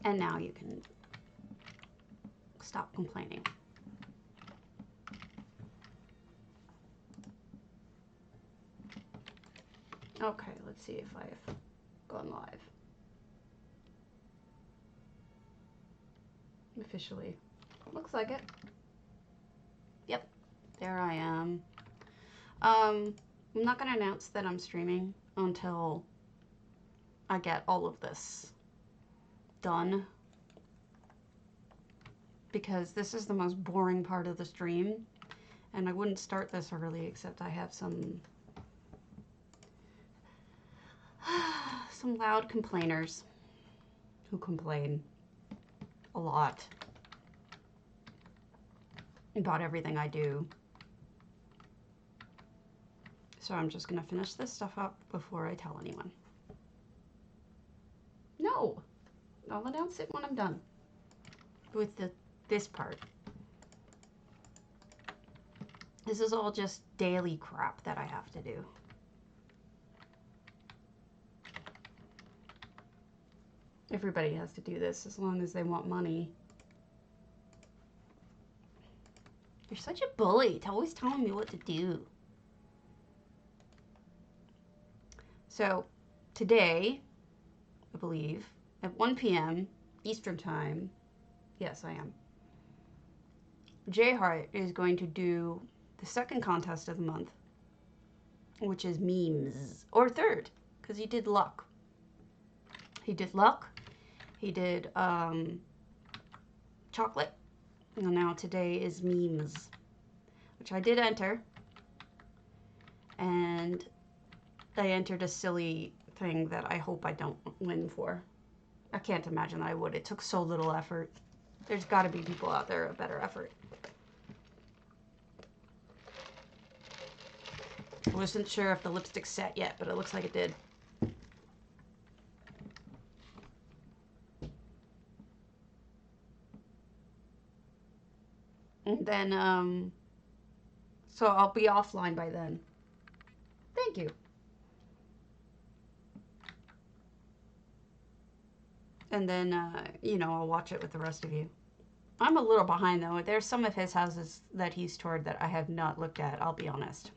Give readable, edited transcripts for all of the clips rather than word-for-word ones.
And now you can stop complaining. Okay, let's see if I've gone live. Officially. Looks like it. Yep, there I am. I'm not going to announce that I'm streaming until I get all of this done, because this is the most boring part of the stream, and I wouldn't start this early except I have some loud complainers who complain a lot about everything I do. So I'm just gonna finish this stuff up before I tell anyone. No, I'll announce it when I'm done with this part. This is all just daily crap that I have to do. Everybody has to do this as long as they want money. You're such a bully. It's always telling me what to do. So today, I believe, at 1 p.m. Eastern Time, yes, I am, J Hart is going to do the second contest of the month, which is memes, or third, because he did luck. He did luck. He did chocolate. And now today is memes, which I did enter. And I entered a silly thing that I hope I don't win for. I can't imagine that I would. It took so little effort. There's got to be people out there of better effort. I wasn't sure if the lipstick set yet, but it looks like it did. And then, so I'll be offline by then. Thank you. And then, you know, I'll watch it with the rest of you. I'm a little behind, though. There's some of his houses that he's toured that I have not looked at, I'll be honest.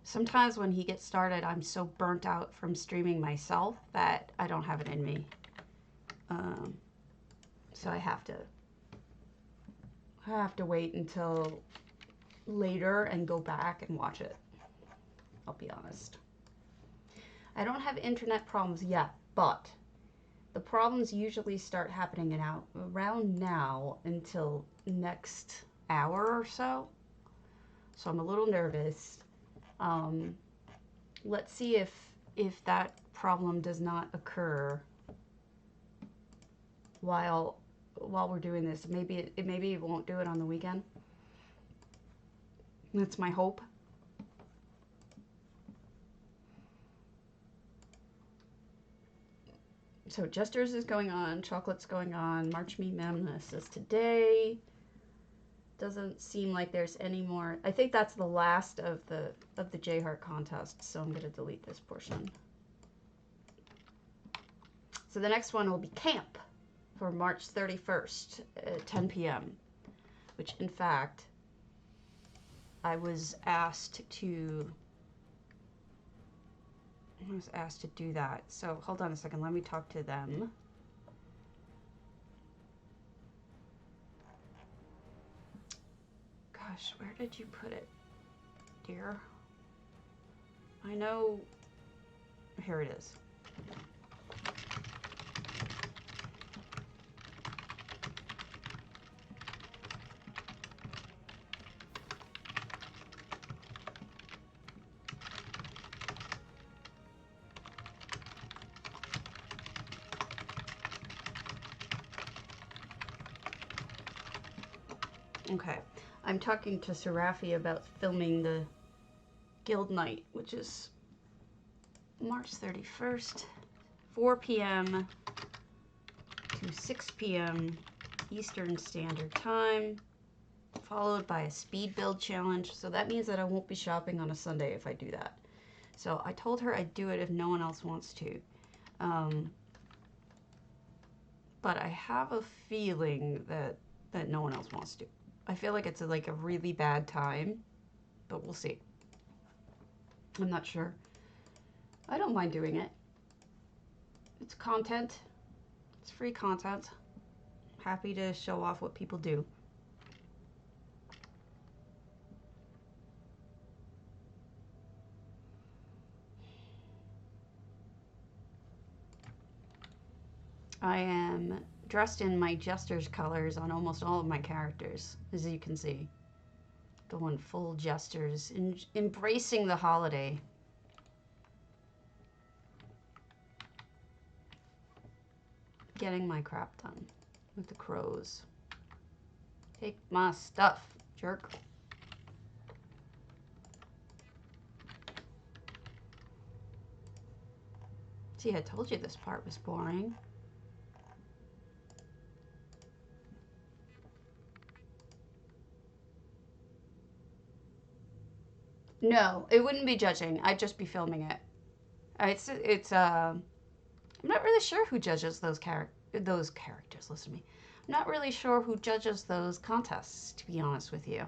Sometimes when he gets started, I'm so burnt out from streaming myself that I don't have it in me. So I have to wait until later and go back and watch it. I'll be honest. I don't have internet problems yet, but the problems usually start happening around now until next hour or so. So I'm a little nervous. Let's see if that problem does not occur while we're doing this. Maybe it won't do it on the weekend. That's my hope. So Jesters is going on, Chocolate's going on, March Me Madness is today. Doesn't seem like there's any more. I think that's the last of the J Heart contest, so I'm gonna delete this portion. So the next one will be Camp for March 31st at 10 p.m. which in fact I was asked to do that. So hold on a second, let me talk to them. Gosh, where did you put it, dear? I know, here it is. Okay, I'm talking to Serafi about filming the Guild Night, which is March 31st, 4 p.m. to 6 p.m. Eastern Standard Time, followed by a speed build challenge. So that means that I won't be shopping on a Sunday if I do that. So I told her I'd do it if no one else wants to. but I have a feeling that no one else wants to. I feel like it's like a really bad time, but we'll see. I'm not sure. I don't mind doing it. It's content. It's free content. Happy to show off what people do. I am dressed in my Jester's colors on almost all of my characters, as you can see. Going full Jester's, embracing the holiday. Getting my crap done with the crows. Take my stuff, jerk. See, I told you this part was boring. No, it wouldn't be judging. I'd just be filming it. I'm not really sure who judges those characters. Listen to me. I'm not really sure who judges those contests, to be honest with you.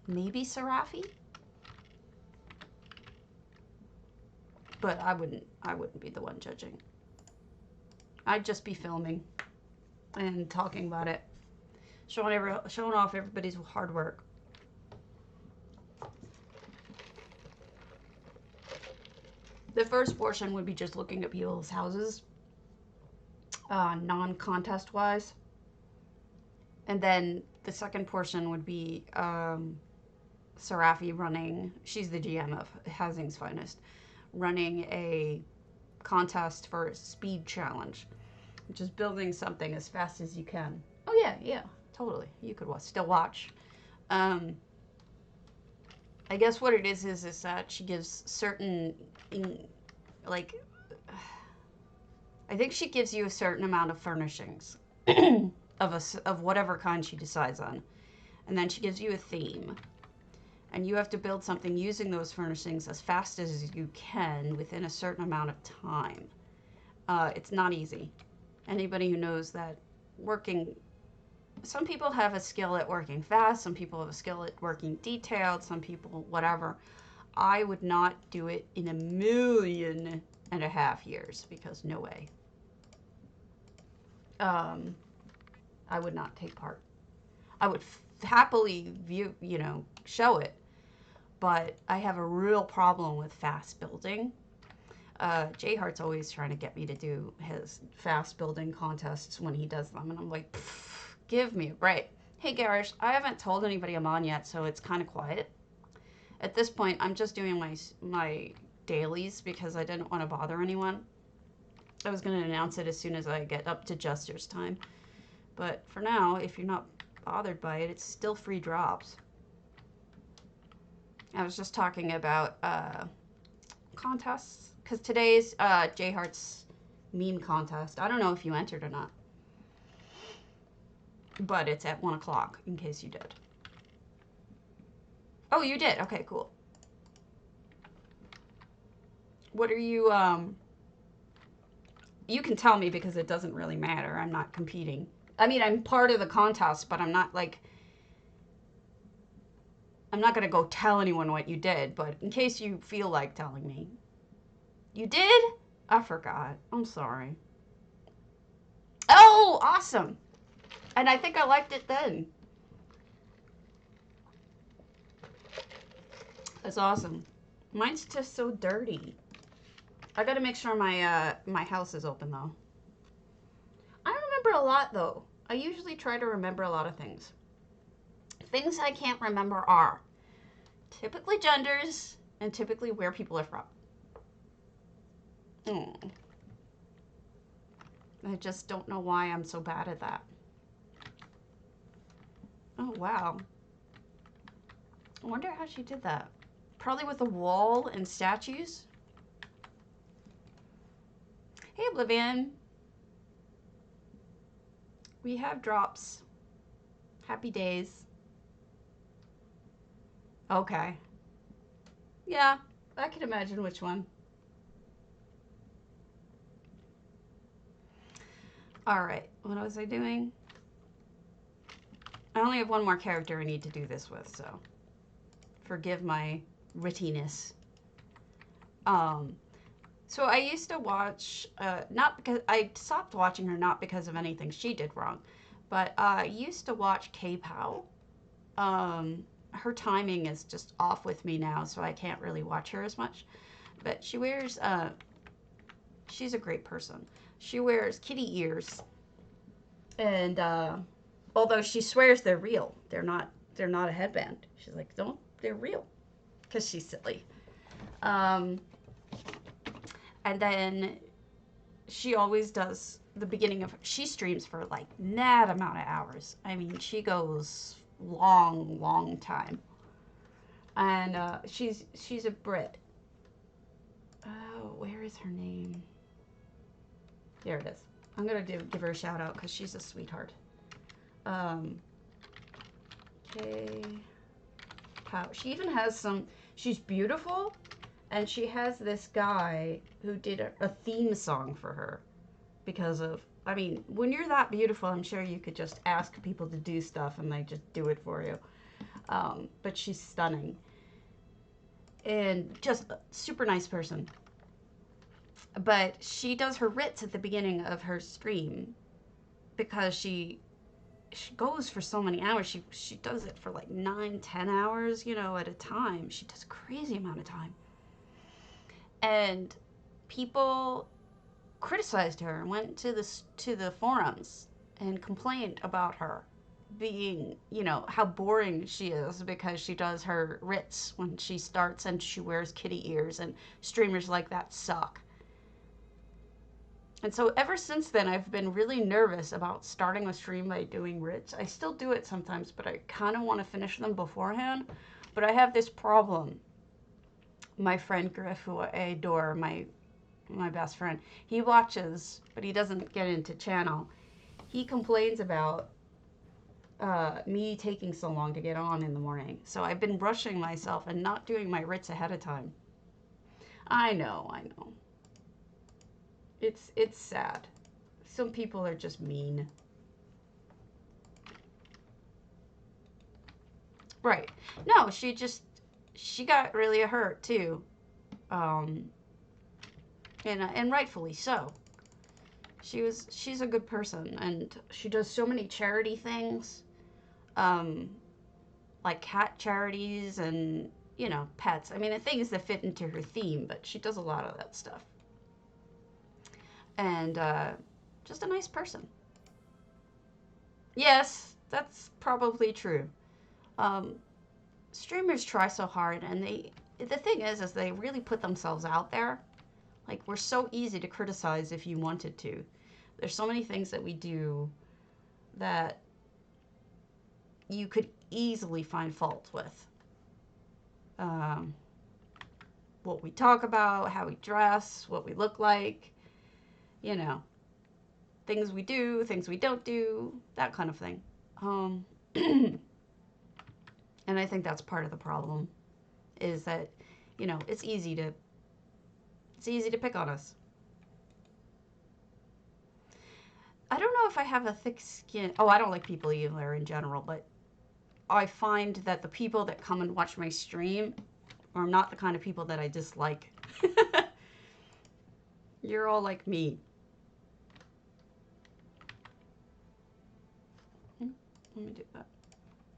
Maybe Serafi? But I wouldn't be the one judging. I'd just be filming and talking about it. Showing off everybody's hard work. The first portion would be just looking at people's houses, non-contest wise. And then the second portion would be Serafi running, she's the GM of Housing's Finest, running a contest for a speed challenge, which is building something as fast as you can. Oh yeah, totally. You could still watch. I guess what it is that she gives certain, I think she gives you a certain amount of furnishings of whatever kind she decides on. And then she gives you a theme. And you have to build something using those furnishings as fast as you can within a certain amount of time. It's not easy. Anybody who knows that some people have a skill at working fast, some people have a skill at working detailed, some people whatever. I would not do it in 1.5 million years, because no way. I would not take part. I would happily show it, but I have a real problem with fast building. J Hart's always trying to get me to do his fast building contests when he does them, and I'm like, give me a break. Hey Garish, I haven't told anybody I'm on yet, so it's kind of quiet. At this point, I'm just doing my dailies because I didn't want to bother anyone. I was going to announce it as soon as I get up to Jester's time. But for now, if you're not bothered by it, it's still free drops. I was just talking about contests, because today's J Hart's meme contest. I don't know if you entered or not, but it's at 1 o'clock in case you did. Oh, you did? Okay, cool. What are you, you can tell me because it doesn't really matter. I'm not competing. I mean, I'm part of the contest, but I'm not going to go tell anyone what you did, but in case you feel like telling me. You did? I forgot. I'm sorry. Oh, awesome. And I think I liked it then. That's awesome. Mine's just so dirty. I gotta make sure my my house is open though. I don't remember a lot though. I usually try to remember a lot of things. Things I can't remember are typically genders and typically where people are from. I just don't know why I'm so bad at that. Oh wow. I wonder how she did that. Probably with a wall and statues. Hey, Oblivion. We have drops. Happy days. Okay. Yeah, I can imagine which one. Alright, what was I doing? I only have one more character I need to do this with, so forgive my wittiness. So I used to watch, not because, I stopped watching her not because of anything she did wrong, but I used to watch K-Pow. Her timing is just off with me now, so I can't really watch her as much. But she wears, she's a great person. She wears kitty ears, and although she swears they're real, they're not a headband. She's like, don't, they're real, because she's silly. And then she always does the beginning of, she streams for like that amount of hours. I mean, she goes long time. And she's a Brit. Oh, where is her name? There it is. I'm gonna give her a shout out because she's a sweetheart. Okay. Wow. She even has some. She's beautiful, and she has this guy who did a theme song for her because of. I mean, when you're that beautiful, I'm sure you could just ask people to do stuff and they just do it for you. But she's stunning and just a super nice person. But she does her writs at the beginning of her stream because she goes for so many hours. She does it for like 9-10 hours, you know, at a time. She does a crazy amount of time. And people criticized her and went to the forums and complained about her being, you know, how boring she is because she does her writs when she starts and she wears kitty ears, and streamers like that suck. And so ever since then, I've been really nervous about starting a stream by doing writs. I still do it sometimes, but I kind of want to finish them beforehand. But I have this problem. My friend Griff, who I adore, my best friend, he watches, but he doesn't get into channel. He complains about me taking so long to get on in the morning. So I've been rushing myself and not doing my writs ahead of time. I know. It's sad. Some people are just mean. Right. No, she got really hurt too. And rightfully so. She's a good person, and she does so many charity things. Like cat charities and, you know, pets. I mean, the things that fit into her theme, but she does a lot of that stuff. And just a nice person. Yes, that's probably true. Streamers try so hard, and the thing is they really put themselves out there. Like, we're so easy to criticize if you wanted to. There's so many things that we do that you could easily find fault with. What we talk about, how we dress, what we look like, you know, things we do, things we don't do, that kind of thing. And I think that's part of the problem, is that, you know, it's easy to pick on us. I don't know if I have a thick skin. Oh, I don't like people either in general, but I find that the people that come and watch my stream are not the kind of people that I dislike. You're all like me. Let me do that.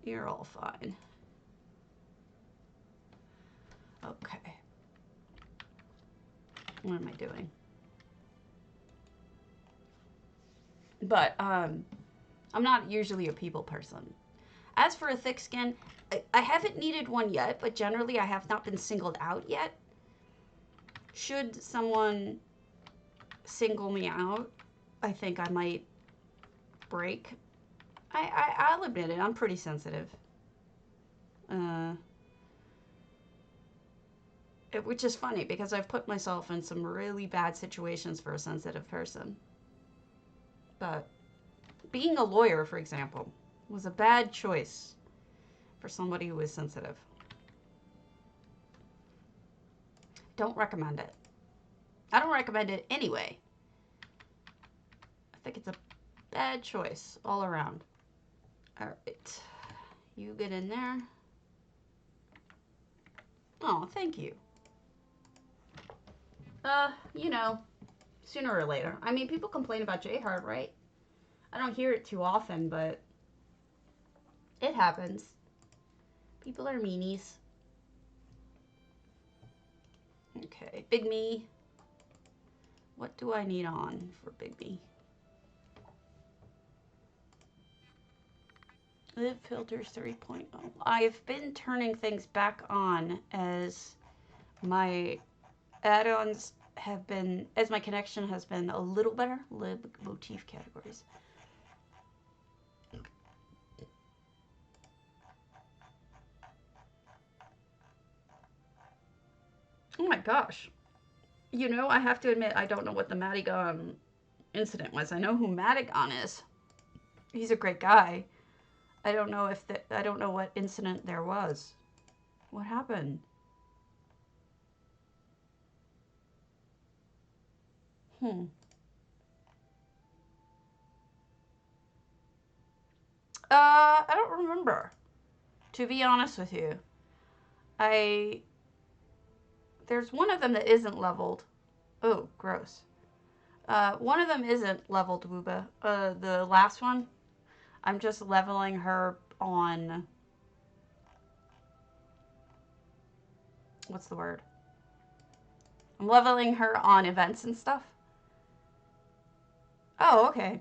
You're all fine. Okay. What am I doing? But I'm not usually a people person. As for a thick skin, I haven't needed one yet, but generally I have not been singled out yet. Should someone single me out, I think I might break. I'll admit it, I'm pretty sensitive. Which is funny because I've put myself in some really bad situations for a sensitive person. But being a lawyer, for example, was a bad choice for somebody who is sensitive. Don't recommend it. I don't recommend it anyway. I think it's a Bad choice all around. All right. You get in there. Oh, thank you. You know, sooner or later. I mean, people complain about J-Hard, right? I don't hear it too often, but it happens. People are meanies. Okay, Big Me. What do I need on for Big Me? Live filters 3.0. I've been turning things back on as my add-ons have been, as my connection has been a little better. Lib motif categories. Oh my gosh. You know, I have to admit, I don't know what the Madigan incident was. I know who Madigan is. He's a great guy. I don't know if I don't know what incident there was. What happened? I don't remember. To be honest with you. There's one of them that isn't leveled. Oh, gross. One of them isn't leveled, Wooba. The last one, I'm just leveling her on... What's the word? I'm leveling her on events and stuff. Oh, okay.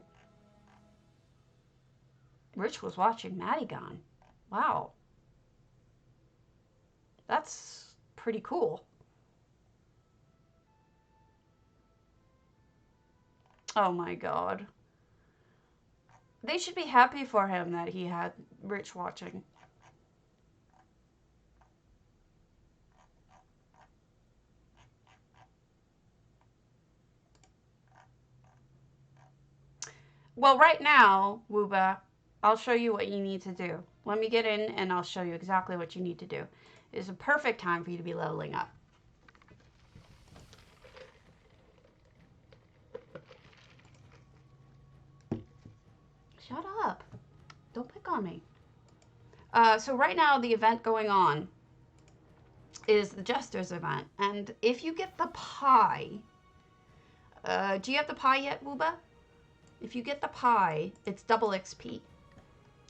Rich was watching Madigan. Wow. That's pretty cool. Oh my god. They should be happy for him that he had Rich watching. Well, right now, Wooba, I'll show you what you need to do. Let me get in and I'll show you exactly what you need to do. It's a perfect time for you to be leveling up. Shut up. Don't pick on me. So right now the event going on is the Jester's event. And if you get the pie, do you have the pie yet, Wooba? If you get the pie, it's double XP.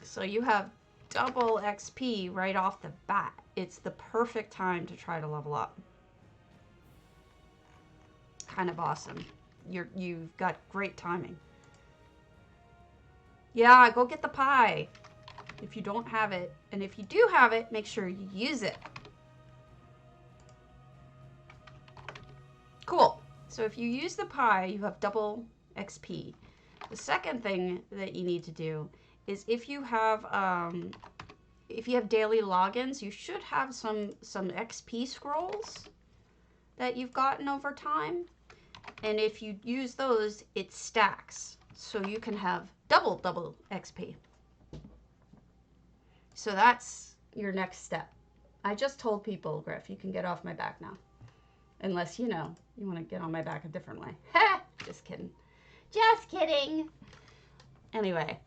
So you have double XP right off the bat. It's the perfect time to try to level up. Kind of awesome. You've got great timing. Yeah, go get the pie if you don't have it. And if you do have it, make sure you use it. Cool. So if you use the pie, you have double XP. The second thing that you need to do is if you have daily logins, you should have some XP scrolls that you've gotten over time. And if you use those, it stacks. So you can have double XP. So that's your next step. I just told people, Griff, you can get off my back now. Unless, you know, you want to get on my back a different way. Ha! Just kidding. Just kidding. Anyway,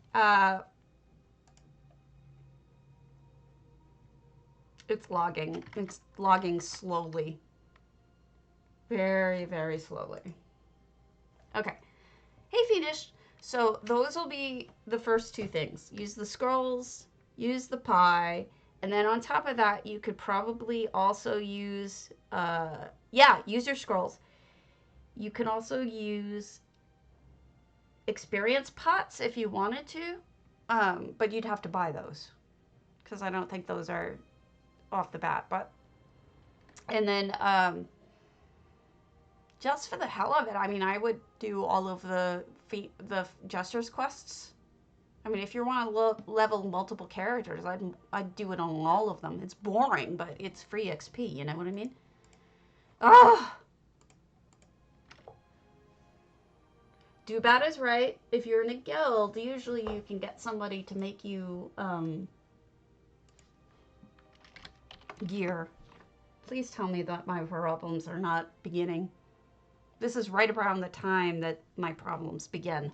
it's logging. It's logging slowly. Very, very slowly. Okay. Hey, Fiendish. So those will be the first two things. Use the scrolls, use the pie, and then on top of that, you could probably also use, use your scrolls. You can also use experience pots if you wanted to, but you'd have to buy those because I don't think those are off the bat. But and then just for the hell of it, I mean, I would do all of the Jester's quests. I mean, if you want to level multiple characters, I'd do it on all of them. It's boring, but it's free XP. You know what I mean? Ah. Do bad is right. If you're in a guild, usually you can get somebody to make you gear. Please tell me that my problems are not beginning. This is right around the time that my problems begin.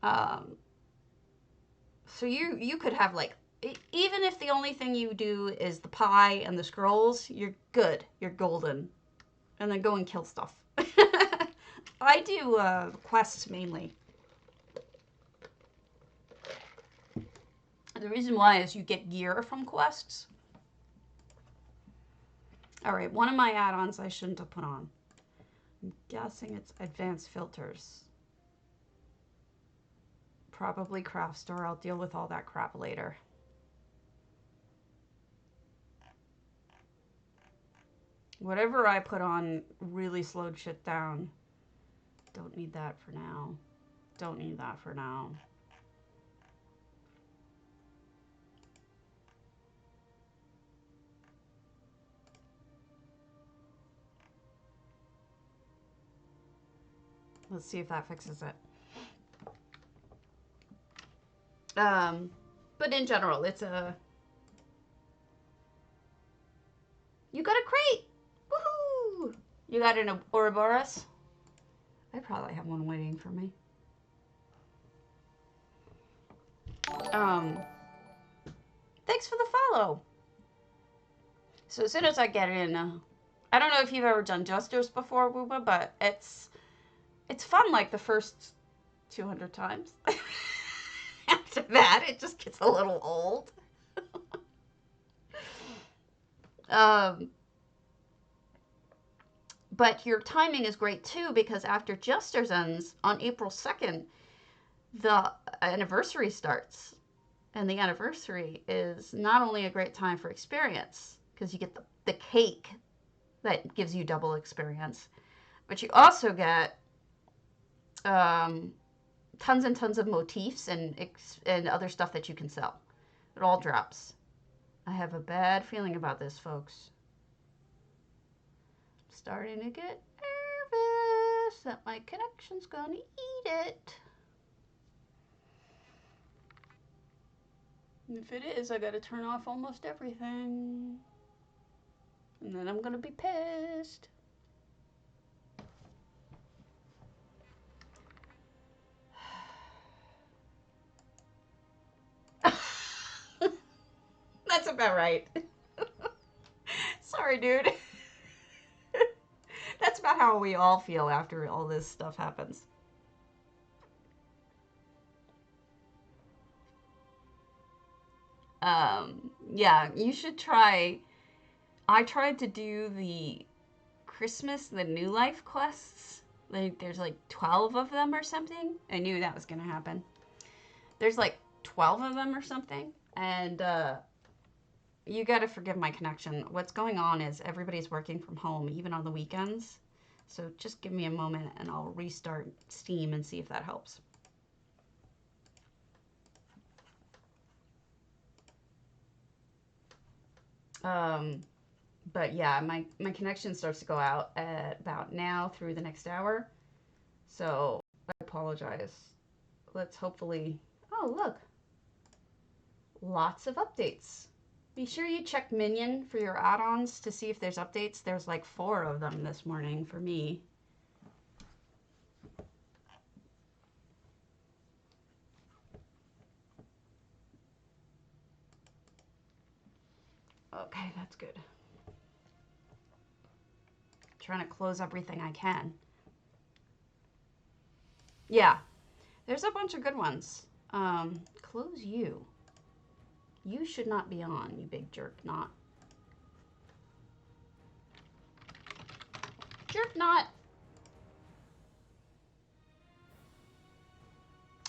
Um, so you could have like, even if the only thing you do is the pie and the scrolls, you're good. You're golden. And then go and kill stuff. I do quests mainly. The reason why is you get gear from quests. All right, one of my add-ons I shouldn't have put on. I'm guessing it's advanced filters. Probably craft store. I'll deal with all that crap later. Whatever I put on really slowed shit down. Don't need that for now. Don't need that for now. Let's see if that fixes it. But in general, it's a... You got a crate! Woohoo! You got an Ouroboros? I probably have one waiting for me. Thanks for the follow. So as soon as I get in, I don't know if you've ever done Jesters before, Wooba, but it's fun like the first 200 times. After that, it just gets a little old. But your timing is great too, because after Jesters ends on April 2nd, the anniversary starts. And the anniversary is not only a great time for experience, because you get the cake that gives you double experience, but you also get tons and tons of motifs and other stuff that you can sell. It all drops. I have a bad feeling about this, folks. I'm starting to get nervous that my connection's gonna eat it. If it is, I gotta turn off almost everything. And then I'm gonna be pissed. That's about right. Sorry, dude. That's about how we all feel after all this stuff happens. Yeah, you should try. I tried to do the the New Life quests. Like, there's like 12 of them or something. I knew that was gonna happen. There's like 12 of them or something. And, you gotta forgive my connection. What's going on is everybody's working from home, even on the weekends. So just give me a moment and I'll restart Steam and see if that helps. But yeah, my connection starts to go out at about now through the next hour. So I apologize. Let's hopefully... Oh, look. Lots of updates. Be sure you check Minion for your add-ons to see if there's updates. There's like 4 of them this morning for me. Okay, that's good. Trying to close everything I can. Yeah, there's a bunch of good ones. Close you. You should not be on, you big jerk knot. Jerk knot.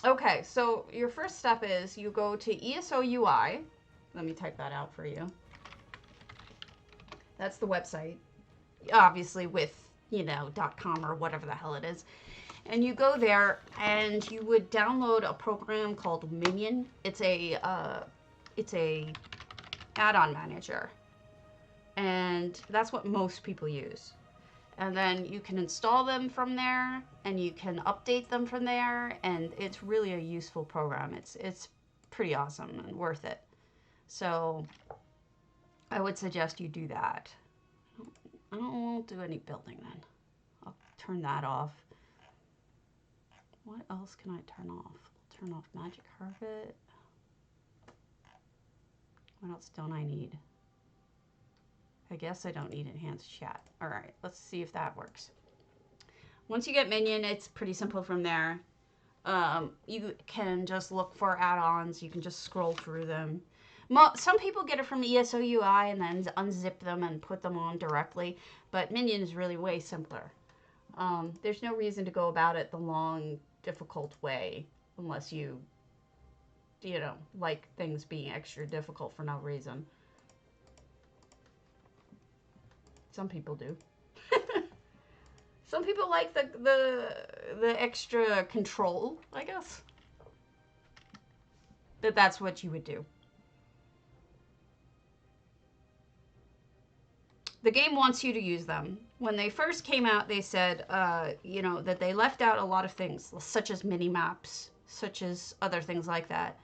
Okay, so your first step is you go to ESO UI. Let me type that out for you. That's the website. Obviously with, you know, .com or whatever the hell it is. And you go there and you would download a program called Minion. It's a add-on manager. And that's what most people use. And then you can install them from there and you can update them from there, and it's really a useful program. It's pretty awesome and worth it. So I would suggest you do that. I won't do any building then. I'll turn that off. What else can I turn off? turn off Magic Carpet. What else don't I need? I guess I don't need enhanced chat. All right, let's see if that works. Once you get Minion, it's pretty simple from there. You can just look for add-ons. You can just scroll through them. Some people get it from ESOUI and then unzip them and put them on directly, but Minion is really way simpler. There's no reason to go about it the long, difficult way unless you know, like things being extra difficult for no reason. Some people do. Some people like the extra control, I guess. That's what you would do. The game wants you to use them. When they first came out, they said, you know, that they left out a lot of things, such as mini maps, such as other things like that,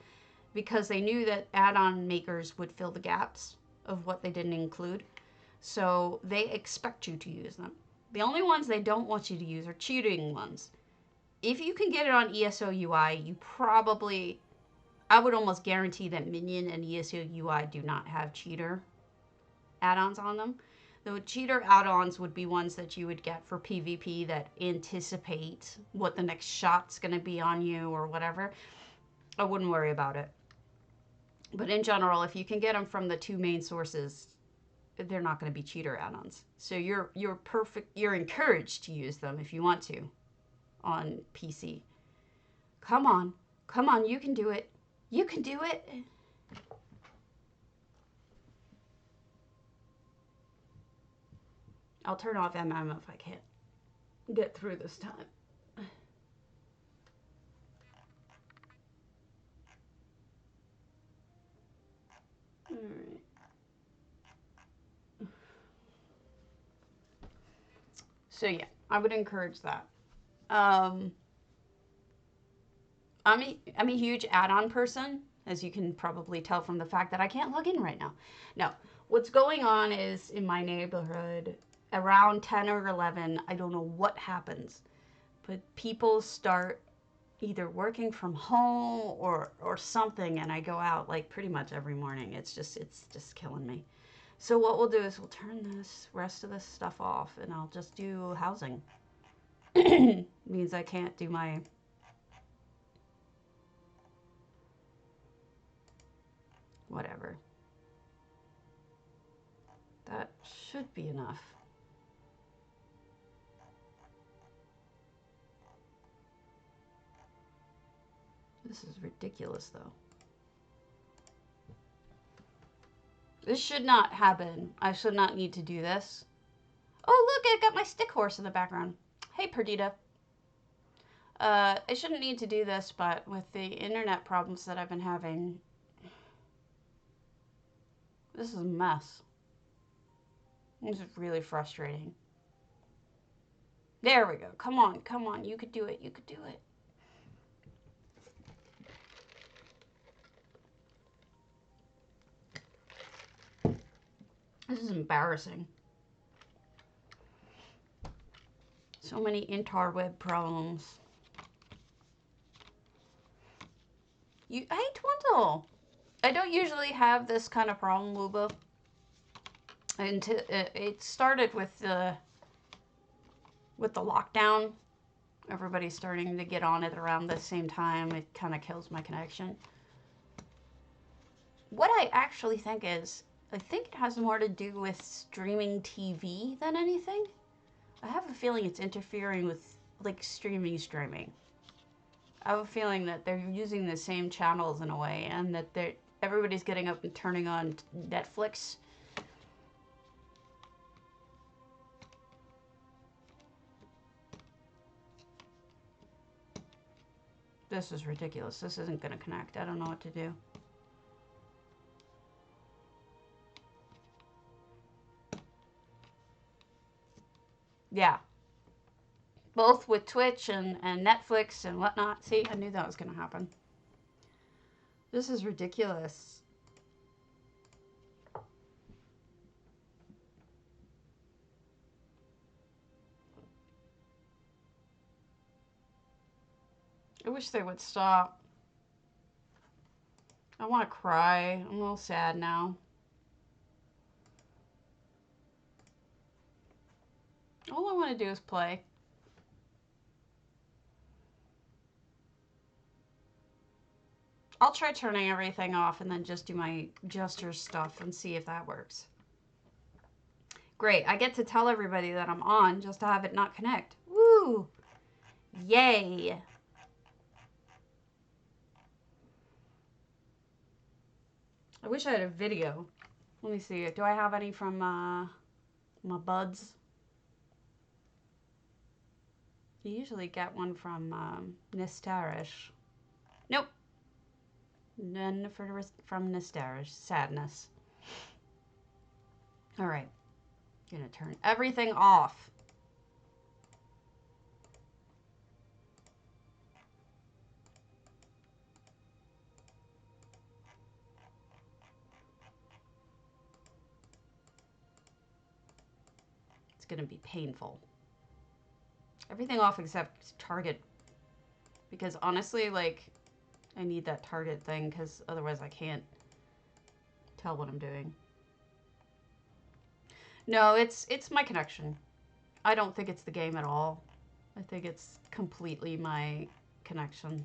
because they knew that add-on makers would fill the gaps of what they didn't include. So they expect you to use them. The only ones they don't want you to use are cheating ones. If you can get it on ESOUI, you probably, I would almost guarantee that Minion and ESOUI do not have cheater add-ons on them. The cheater add-ons would be ones that you would get for PvP that anticipate what the next shot's going to be on you or whatever. I wouldn't worry about it. But in general, if you can get them from the two main sources, they're not going to be cheater add-ons. So you're encouraged to use them if you want to on PC. Come on, you can do it. You can do it. I'll turn off MM if I can't get through this time. All right. So yeah, I would encourage that. I'm a huge add-on person, as you can probably tell from the fact that I can't log in right now. No, what's going on is in my neighborhood, around 10 or 11, I don't know what happens, but people start either working from home or something, and I go out like pretty much every morning. It's just killing me. So what we'll do is we'll turn this rest of this stuff off, and I'll just do housing. Means I can't do my whatever. That should be enough. This is ridiculous, though. This should not happen. I should not need to do this. Oh, look, I got my stick horse in the background. Hey, Perdita. I shouldn't need to do this, but with the internet problems that I've been having, this is a mess. This is really frustrating. There we go. Come on, come on. You could do it. You could do it. This is embarrassing. So many interweb problems. Hey, Twintle! I don't usually have this kind of problem, Luba. And it started with the lockdown. Everybody's starting to get on it around the same time. It kind of kills my connection. What I actually think is, I think it has more to do with streaming TV than anything. I have a feeling it's interfering with, like, streaming. I have a feeling that they're using the same channels in a way, and that everybody's getting up and turning on Netflix. This is ridiculous. This isn't going to connect. I don't know what to do. Yeah. Both with Twitch and Netflix and whatnot. See, I knew that was going to happen. This is ridiculous. I wish they would stop. I want to cry. I'm a little sad now. All I want to do is play. I'll try turning everything off and then just do my gesture stuff and see if that works. Great. I get to tell everybody that I'm on just to have it not connect. Woo! Yay! I wish I had a video. Let me see. Do I have any from my buds? You usually get one from Nistarish. Nope. None from Nistarish. Sadness. All right. I'm going to turn everything off. It's going to be painful. Everything off except target. Because honestly, like, I need that target thing because otherwise I can't tell what I'm doing. No, it's my connection. I don't think it's the game at all. I think it's completely my connection.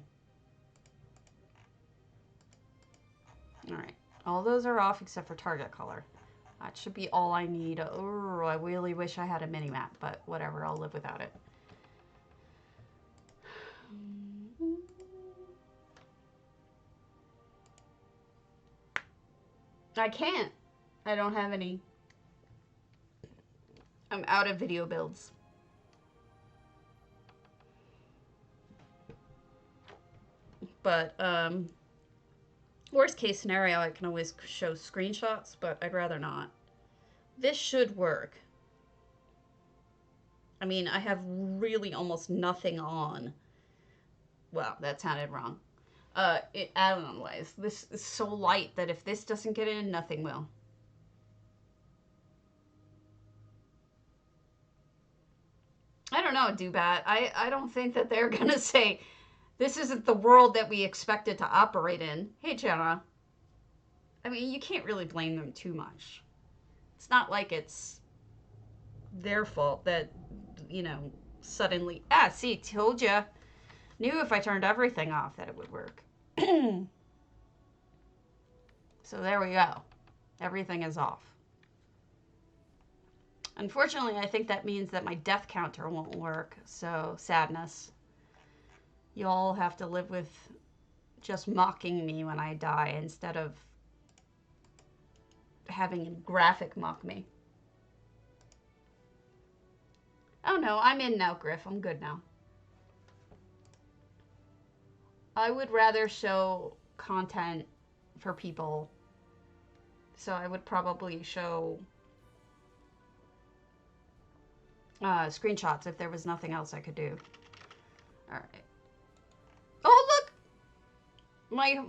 All right. All those are off except for target color. That should be all I need. Oh, I really wish I had a mini map, but whatever. I'll live without it. I can't. I don't have any. I'm out of video builds. But, worst case scenario, I can always show screenshots, but I'd rather not. This should work. I mean, I have really almost nothing on. Well, that sounded wrong. Add-on-wise, this is so light that if this doesn't get in, nothing will. I don't know, Dubat. I don't think that they're gonna say, this isn't the world that we expected to operate in. Hey, Jenna. I mean, you can't really blame them too much. It's not like it's their fault that, you know, suddenly... Ah, see, told ya. Knew if I turned everything off that it would work. So there we go. Everything is off. Unfortunately, I think that means that my death counter won't work. So, sadness. You all have to live with just mocking me when I die instead of having a graphic mock me. Oh no, I'm in now, Griff. I'm good now. I would rather show content for people. So I would probably show screenshots if there was nothing else I could do. All right. Oh, look!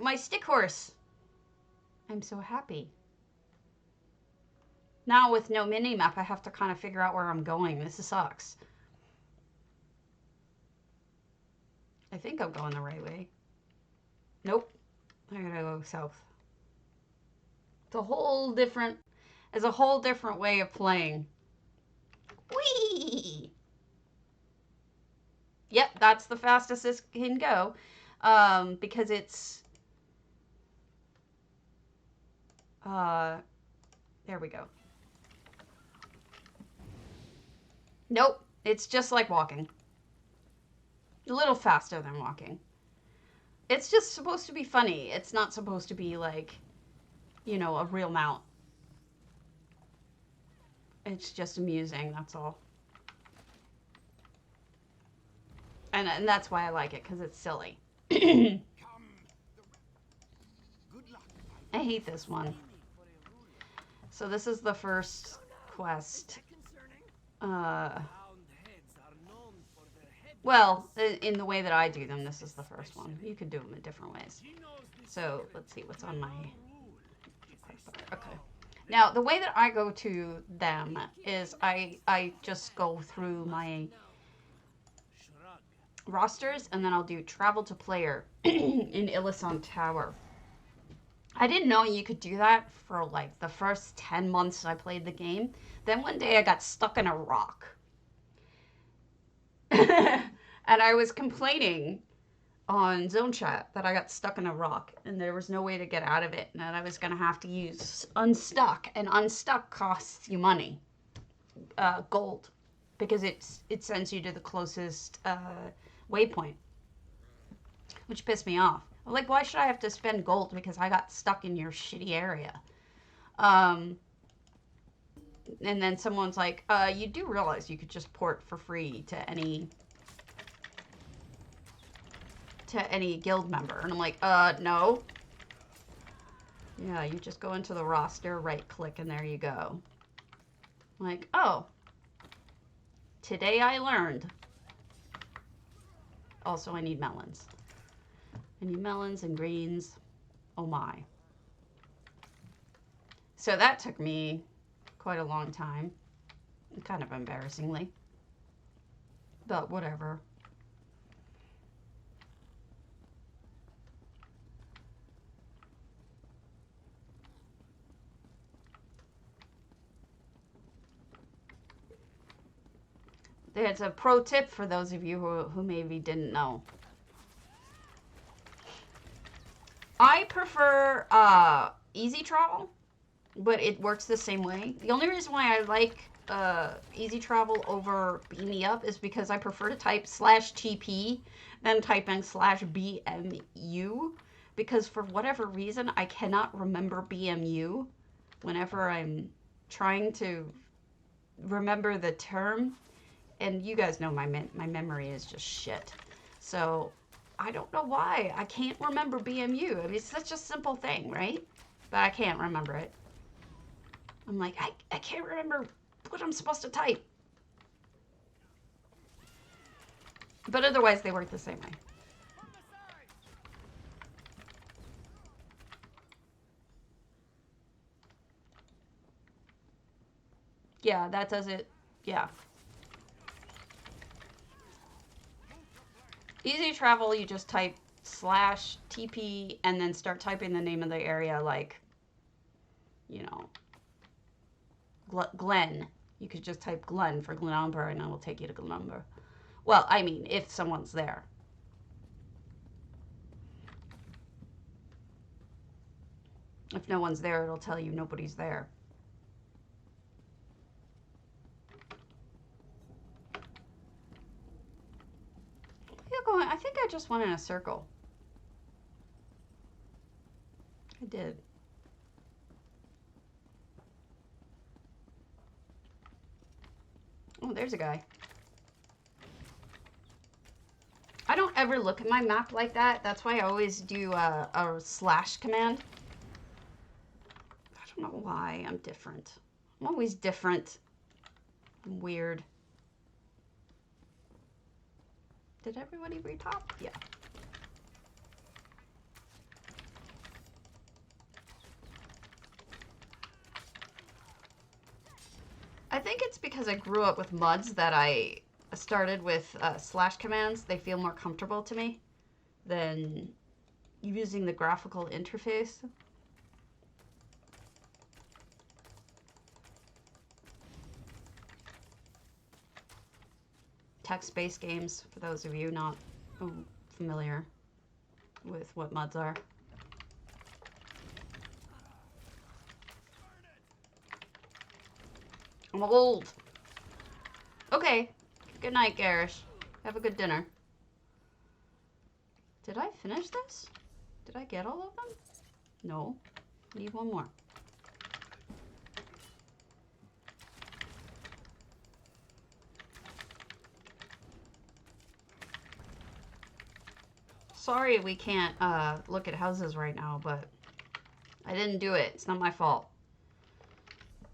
My stick horse. I'm so happy. Now with no mini-map, I have to kind of figure out where I'm going. This sucks. I think I'm going the right way. Nope. I gotta go south. It's a whole different way of playing. Whee! Yep, that's the fastest this can go. Because it's... there we go. Nope, it's just like walking. A little faster than walking. It's just supposed to be funny. It's not supposed to be like, you know, a real mount. It's just amusing, that's all. And that's why I like it, because it's silly. I hate this one. So this is the first quest. Well, in the way that I do them, this is the first one. You could do them in different ways. So let's see what's on my... Okay. Now, the way that I go to them is I just go through my rosters, and then I'll do travel to player in Illisan Tower. I didn't know you could do that for like the first 10 months I played the game. Then one day I got stuck in a rock. And I was complaining on Zone Chat that I got stuck in a rock and there was no way to get out of it and that I was going to have to use Unstuck. And Unstuck costs you money, gold, because it sends you to the closest waypoint, which pissed me off. I'm like, why should I have to spend gold because I got stuck in your shitty area? And then someone's like, you do realize you could just port for free to any guild member. And I'm like, no. Yeah, you just go into the roster, right click, and there you go. I'm like, oh, today I learned. Also, I need melons. I need melons and greens. Oh my. So that took me quite a long time. Kind of embarrassingly. But whatever. It's a pro tip for those of you who maybe didn't know. I prefer easy travel, but it works the same way. The only reason why I like easy travel over beam me up is because I prefer to type /TP than typing /BMU, because for whatever reason I cannot remember BMU whenever I'm trying to remember the term. And you guys know my memory is just shit. So I don't know why I can't remember BMU. I mean, it's such a simple thing, right? But I can't remember it. I'm like, I can't remember what I'm supposed to type. But otherwise, they work the same way. Yeah, that does it. Yeah. Easy travel, you just type /TP and then start typing the name of the area, like, you know, Glen. You could just type Glen for Glenumber and it will take you to Glenumber. Well, I mean, if someone's there. If no one's there, it'll tell you nobody's there. I think I just went in a circle. I did. Oh, there's a guy. I don't ever look at my map like that. That's why I always do a / command. I don't know why I'm different. I'm always different. I'm weird. Did everybody retop? Yeah. I think it's because I grew up with MUDs that I started with / commands. They feel more comfortable to me than using the graphical interface. Text-based games, for those of you not familiar with what MUDs are. I'm old. Okay. Good night, Garish. Have a good dinner. Did I finish this? Did I get all of them? No. Need one more. Sorry we can't look at houses right now, but I didn't do it. It's not my fault.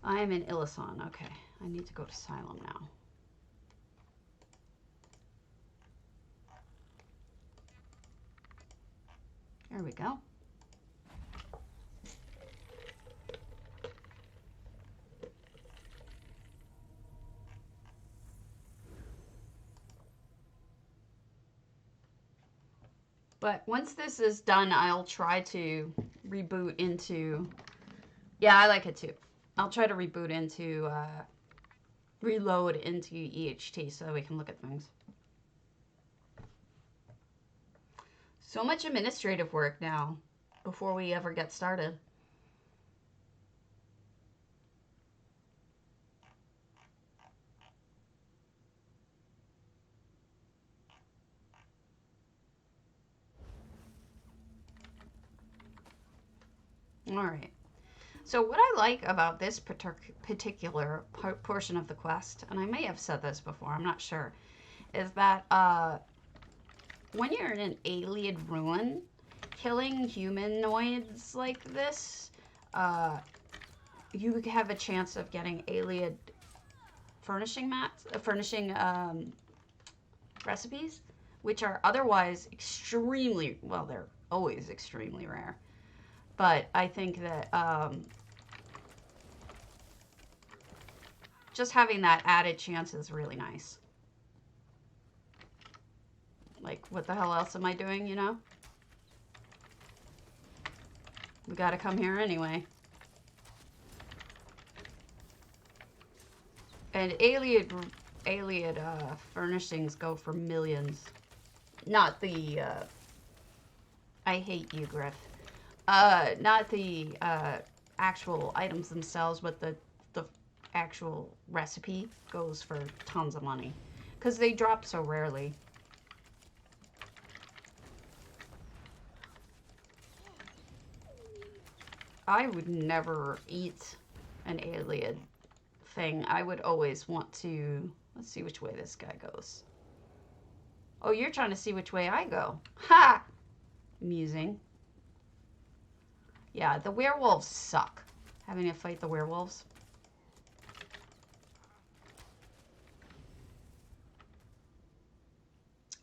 I am in Illisan. Okay, I need to go to Asylum now. There we go. But once this is done, I'll try to reboot into... Yeah, I like it too. I'll try to reboot into... reload into EHT so that we can look at things. So much administrative work now before we ever get started. All right. So what I like about this particular portion of the quest, and I may have said this before, I'm not sure, is that when you're in an alien ruin, killing humanoids like this, you have a chance of getting alien furnishing recipes, which are otherwise extremely, well, they're always extremely rare. But I think that just having that added chance is really nice. Like, what the hell else am I doing, you know? We gotta come here anyway. And alien furnishings go for millions. Not the, I hate you, Griff. Not the actual items themselves, but the actual recipe goes for tons of money. Because they drop so rarely. I would never eat an alien thing. I would always want to... Let's see which way this guy goes. Oh, you're trying to see which way I go. Ha! Amusing. Yeah, the werewolves suck. Having to fight the werewolves.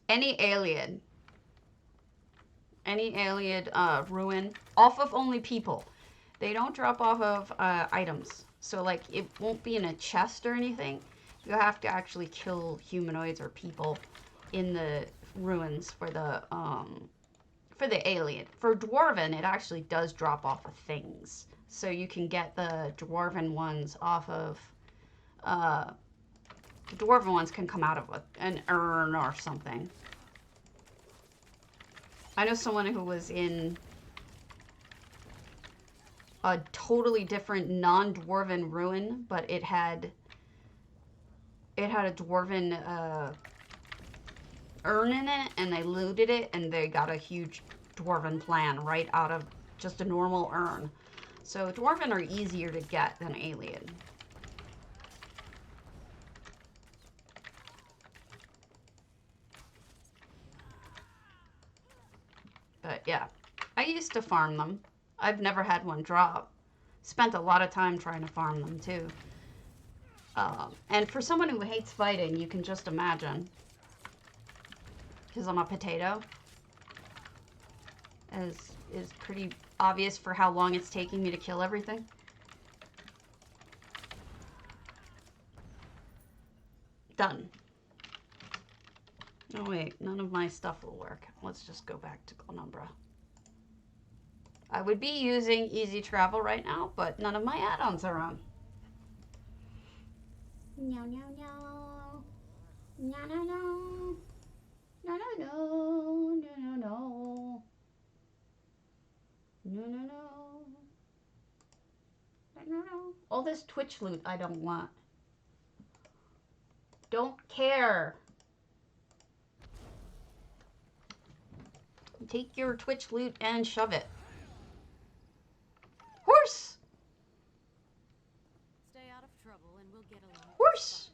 Any alien ruin off of only people. They don't drop off of items. So, like, it won't be in a chest or anything. You'll have to actually kill humanoids or people in the ruins for the alien. For Dwarven, it actually does drop off of things. So you can get the Dwarven ones off of... the Dwarven ones can come out of an urn or something. I know someone who was in a totally different non-Dwarven ruin, but it had a Dwarven urn in it, and they looted it, and they got a huge Dwarven plan right out of just a normal urn. So Dwarven are easier to get than alien. But yeah, I used to farm them. I've never had one drop. Spent a lot of time trying to farm them too. And for someone who hates fighting, you can just imagine. Because I'm a potato. As is pretty obvious for how long it's taking me to kill everything. Done. Oh wait, none of my stuff will work. Let's just go back to Glenumbra. I would be using Easy Travel right now, but none of my add-ons are on. No, no, no. No, no, no. No, no, no. No, no, no. No, no, no. No, no, no. All this Twitch loot I don't want. Don't care. Take your Twitch loot and shove it. Horse! Stay out of trouble and we'll get along. Horse!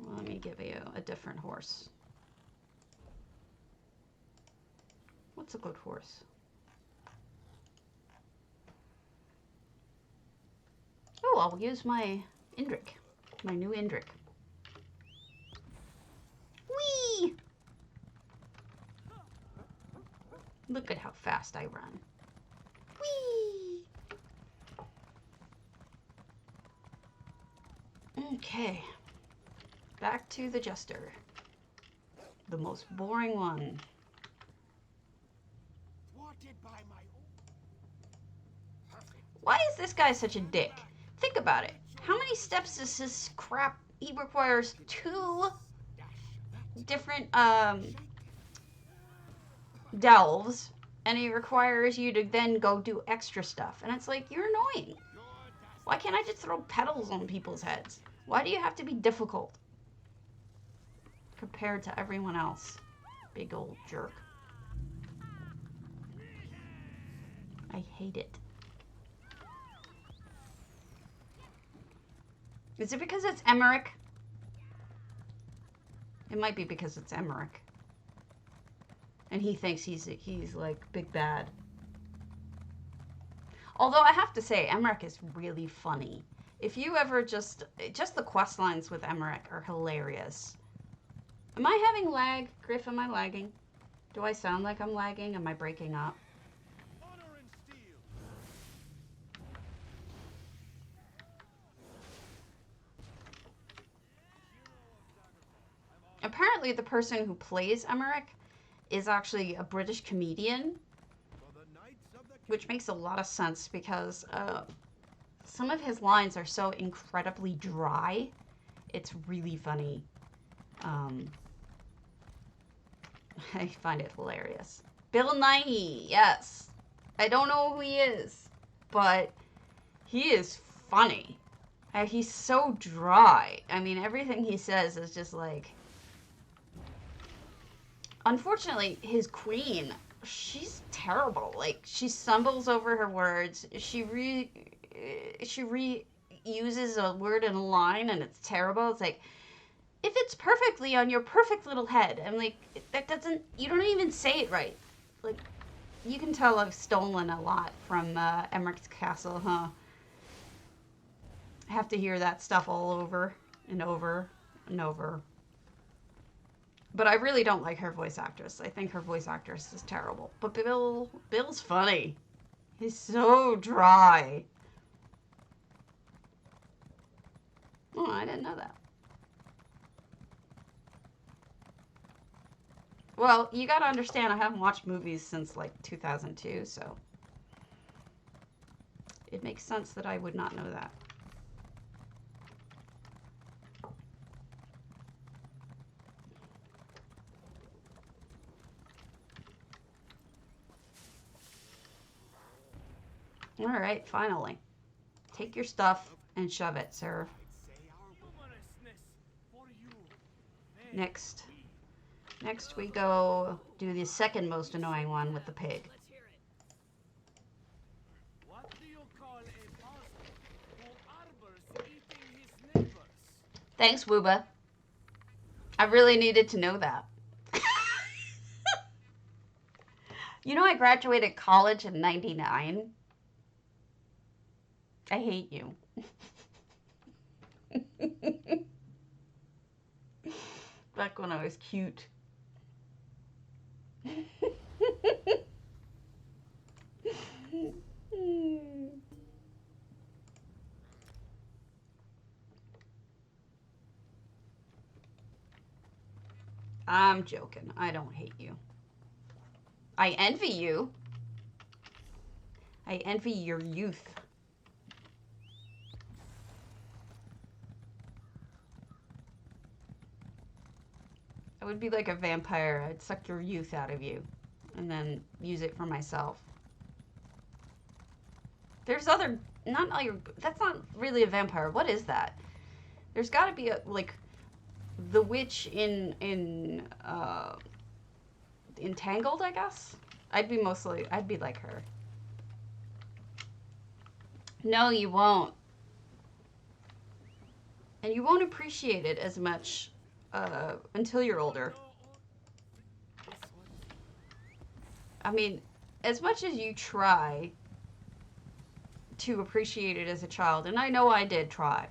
Let me give you a different horse. What's a good horse? Oh, I'll use my Indrik. My new Indrik. Whee! Look at how fast I run. Whee! Okay. Back to the Jester. The most boring one. Thwarted Why is this guy such a dick? Think about it. How many steps is this crap? He requires 2 different delves, and he requires you to then go do extra stuff. And it's like, you're annoying. Why can't I just throw petals on people's heads? Why do you have to be difficult compared to everyone else? Big old jerk. I hate it. Is it because it's Emmerich? It might be because it's Emmerich. And he thinks he's like big bad. Although I have to say, Emmerich is really funny. If you ever just the quest lines with Emmerich are hilarious. Am I having lag? Griff, am I lagging? Do I sound like I'm lagging? Am I breaking up? Apparently the person who plays Emmerich is actually a British comedian, which makes a lot of sense because some of his lines are so incredibly dry. It's really funny. I find it hilarious. Bill Nighy, yes. I don't know who he is, but he is funny. He's so dry. I mean, everything he says is just like... Unfortunately, his queen, she's terrible. Like, she stumbles over her words. She reuses a word in a line, and it's terrible. It's like, if it's perfectly on your perfect little head, I'm like, that doesn't, you don't even say it right. Like, you can tell I've stolen a lot from Emmerich's Castle, huh? I have to hear that stuff all over and over and over. But I really don't like her voice actress. I think her voice actress is terrible. But Bill's funny. He's so dry. Oh, I didn't know that. Well, you gotta understand, I haven't watched movies since like 2002, so it makes sense that I would not know that. All right, finally. Take your stuff and shove it, sir. Next we go do the second most annoying one with the pig. Thanks, Wooba. I really needed to know that. You know, I graduated college in '99. I hate you. Back when I was cute. I'm joking. I don't hate you. I envy you. I envy your youth. I would be like a vampire. I'd suck your youth out of you and then use it for myself. There's other, not all your, that's not really a vampire. What is that? There's got to be a, like, the witch in Entangled, I guess? I'd be like her. No, you won't. And you won't appreciate it as much until you're older. I mean, as much as you try to appreciate it as a child, and I know I did try,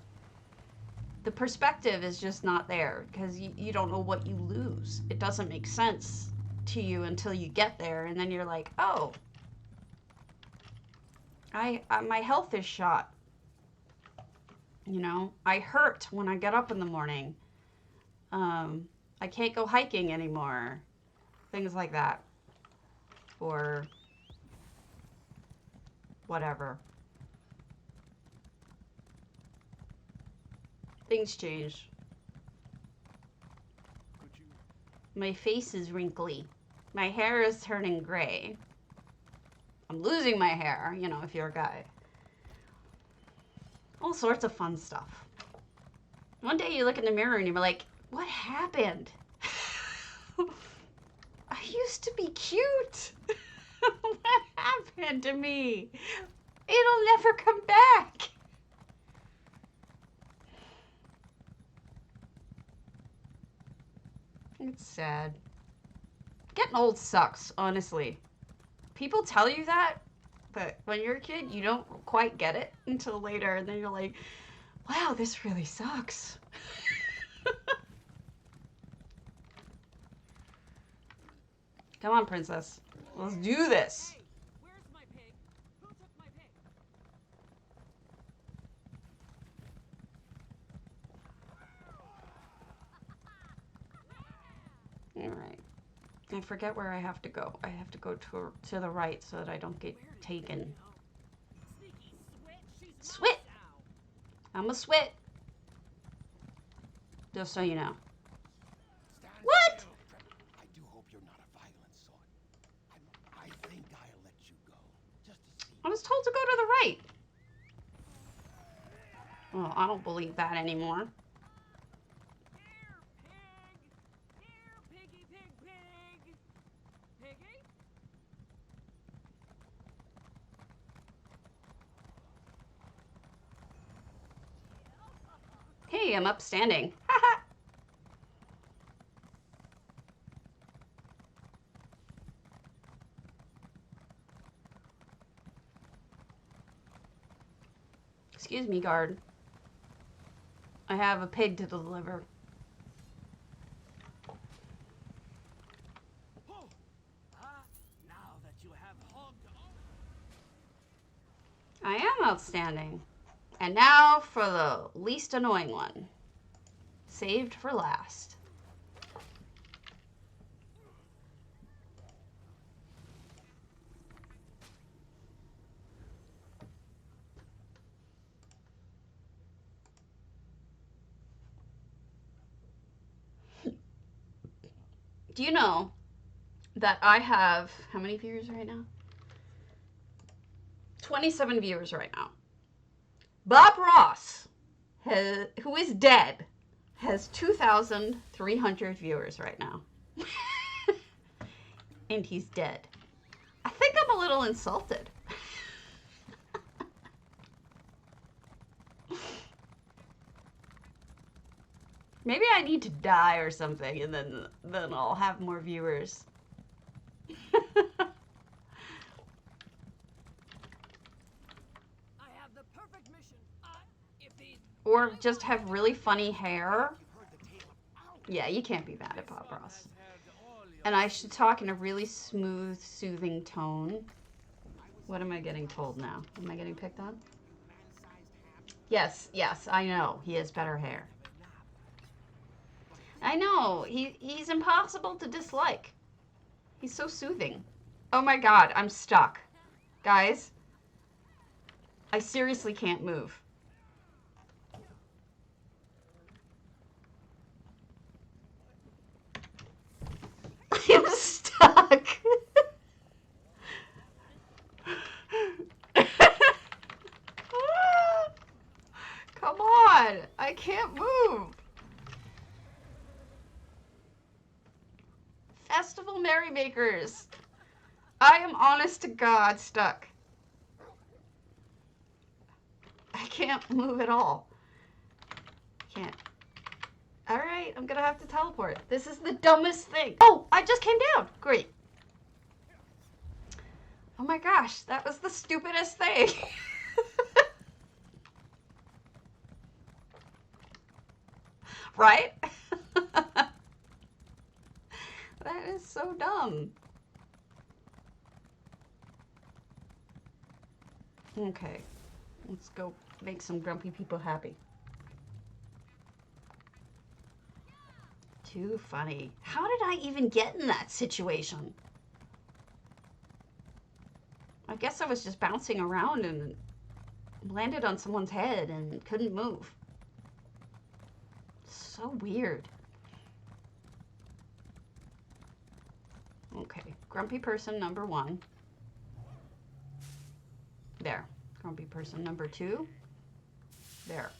the perspective is just not there because you don't know what you lose. It doesn't make sense to you until you get there, and then you're like, oh, my health is shot. You know, I hurt when I get up in the morning. I can't go hiking anymore. Things like that. Or whatever. Things change. My face is wrinkly. My hair is turning gray. I'm losing my hair, you know, if you're a guy. All sorts of fun stuff. One day you look in the mirror and you're like, what happened? I used to be cute. What happened to me? It'll never come back. It's sad. Getting old sucks, honestly. People tell you that, but when you're a kid, you don't quite get it until later, and then you're like, wow, this really sucks. Come on, princess. Let's do this. Hey, where's my pig? Who took my pig? All right. I forget where I have to go. I have to go to the right so that I don't get taken. Sneaky swit. She's Swit! mine now. I'm a swit. Just so you know. Stand What? still. I do hope you're not a violent sort. I think I'll let you go. Just to see. I was told to go to the right. Well, I don't believe that anymore. Here, pig. Here, piggy, pig, pig. Piggy? Hey, I'm upstanding. Haha. Excuse me, guard. I have a pig to deliver. Oh. Now that you have hogged I am outstanding. And now for the least annoying one. Saved for last. Do you know that I have, how many viewers right now? 27 viewers right now. Bob Ross, who is dead, has 2,300 viewers right now. And he's dead. I think I'm a little insulted. Maybe I need to die or something, and then I'll have more viewers. I have the perfect mission. If these Or just have really funny hair. You've heard the tale of Yeah, you can't be mad at Bob Ross. And I should talk in a really smooth, soothing tone. What am I getting told now? Am I getting picked on? Yes, yes, I know. He has better hair. I know. He's impossible to dislike. He's so soothing. Oh my god, I'm stuck. Guys, I seriously can't move. I'm stuck. Come on. I can't move. Festival merrymakers. I am honest to God stuck. I can't move at all. Can't. All right, I'm gonna have to teleport. This is the dumbest thing. Oh, I just came down. Great. Oh my gosh, that was the stupidest thing. Right? That is so dumb. Okay, let's go make some grumpy people happy. Too funny. How did I even get in that situation? I guess I was just bouncing around and landed on someone's head and couldn't move. so weird. Okay, grumpy person number 1. There. Grumpy person number 2. There.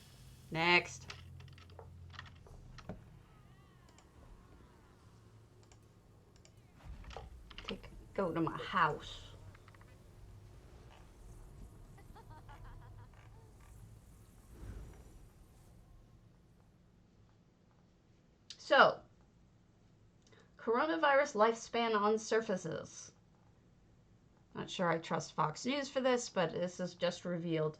Next. Go to my house. So, coronavirus lifespan on surfaces. Not sure I trust Fox News for this, but this is just revealed.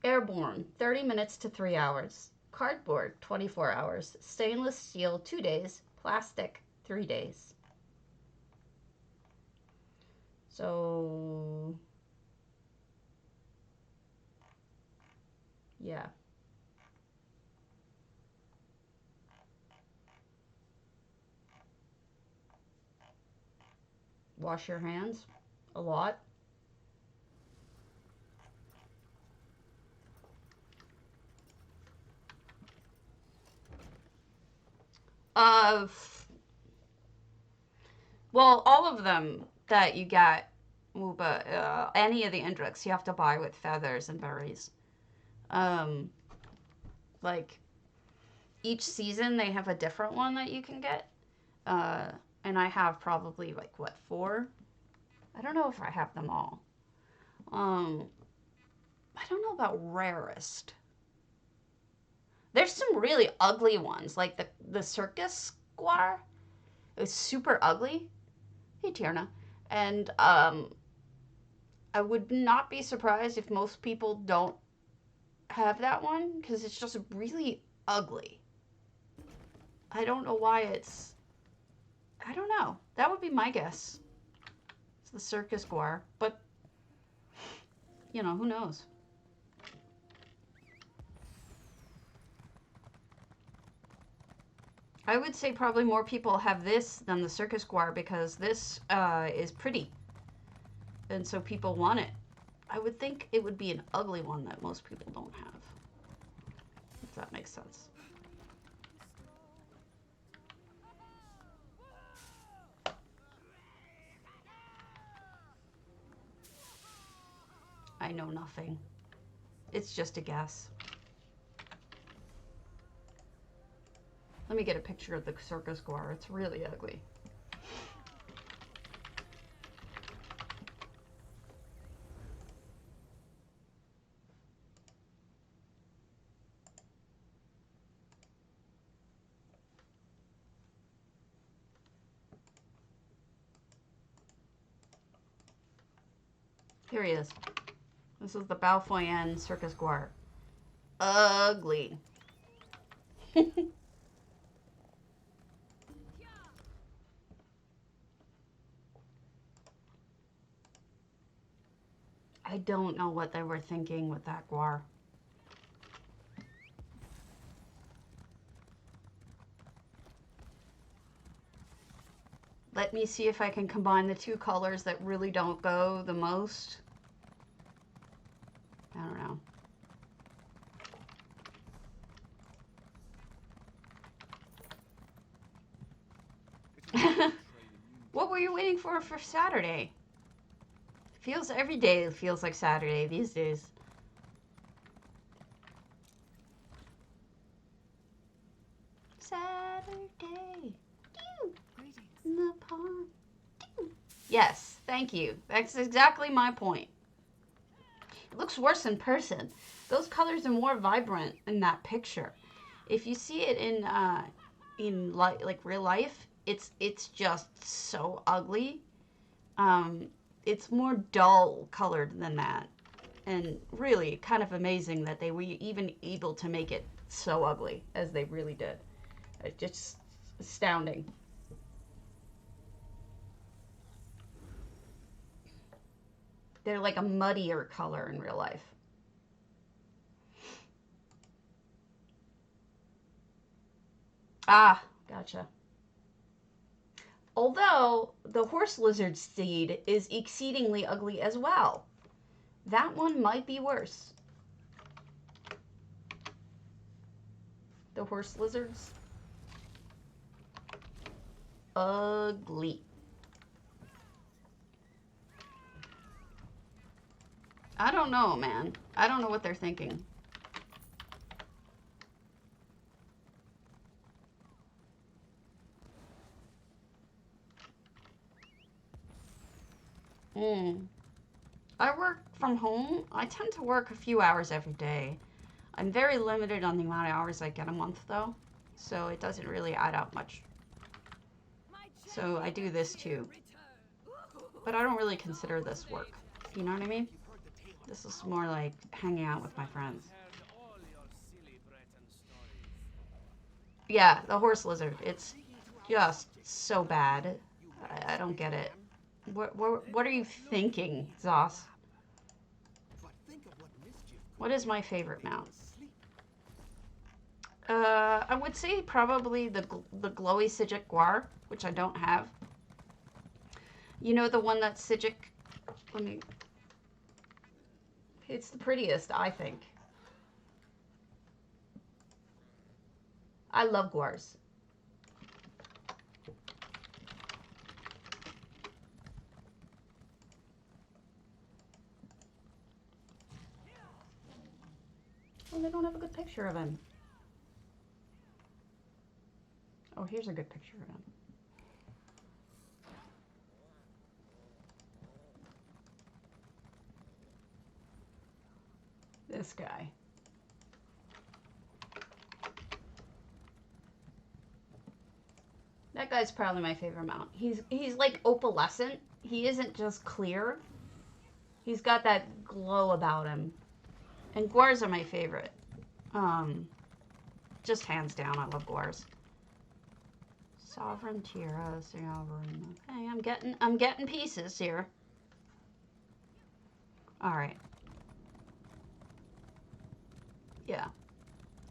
Airborne, 30 minutes to 3 hours. Cardboard, 24 hours. Stainless steel, 2 days. Plastic, 3 days. So, yeah. Wash your hands a lot. Well, all of them that you get, any of the Indrix, you have to buy with feathers and berries. Like, each season they have a different one that you can get. And I have probably, like, what, 4? I don't know if I have them all. I don't know about rarest. There's some really ugly ones, like the circus square. It was super ugly. Hey, Tierna. And I would not be surprised if most people don't have that one, because it's just really ugly. I don't know why it's... I don't know. That would be my guess. It's the circus square. But, you know, who knows? I would say probably more people have this than the circus square, because this is pretty. And so people want it. I would think it would be an ugly one that most people don't have. If that makes sense. I know nothing. It's just a guess. Let me get a picture of the circus square. It's really ugly. Here he is. This is the Balfoyen circus square. Ugly. I don't know what they were thinking with that guar. Let me see if I can combine the 2 colors that really don't go the most. I don't know. What were you waiting for Saturday? Every day feels like Saturday these days. Saturday. In the pond. Yes, thank you. That's exactly my point. It looks worse in person. Those colors are more vibrant in that picture. If you see it in like real life, it's just so ugly. It's more dull colored than that. And really kind of amazing that they were even able to make it so ugly as they really did. It's just astounding. They're like a muddier color in real life. Ah, gotcha. Although the horse lizard seed is exceedingly ugly as well. That one might be worse. The horse lizards. Ugly. I don't know, man. I don't know what they're thinking. I work from home. I tend to work a few hours every day. I'm very limited on the amount of hours I get a month, though, so it doesn't really add up much. So I do this too. But I don't really consider this work. You know what I mean? This is more like hanging out with my friends. Yeah, the horse lizard. It's just so bad. I don't get it. What are you thinking, Zos? What is my favorite mount? I would say probably the glowy Sijic Guar, which I don't have. You know the one that's Sijic? Let me... It's the prettiest, I think. I love Guars. Oh, they don't have a good picture of him. Oh, here's a good picture of him. This guy. That guy's probably my favorite mount. He's like opalescent. He isn't just clear. He's got that glow about him. And Guars are my favorite. Just hands down, I love Guars. Sovereign Tira, Sovereign. Okay, I'm getting pieces here. All right. Yeah.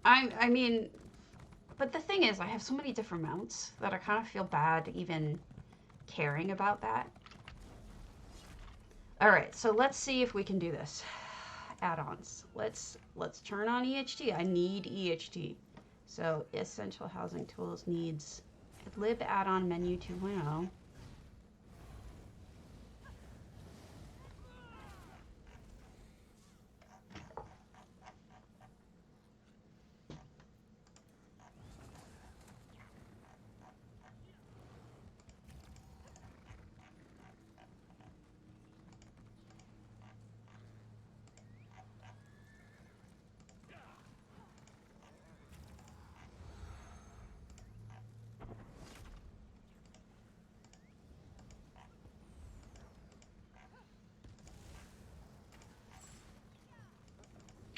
I mean, but the thing is, I have so many different mounts that I kind of feel bad even caring about that. All right, so let's see if we can do this. Add-ons. Let's turn on EHT. I need EHT. So Essential Housing Tools needs lib add-on menu 2.0.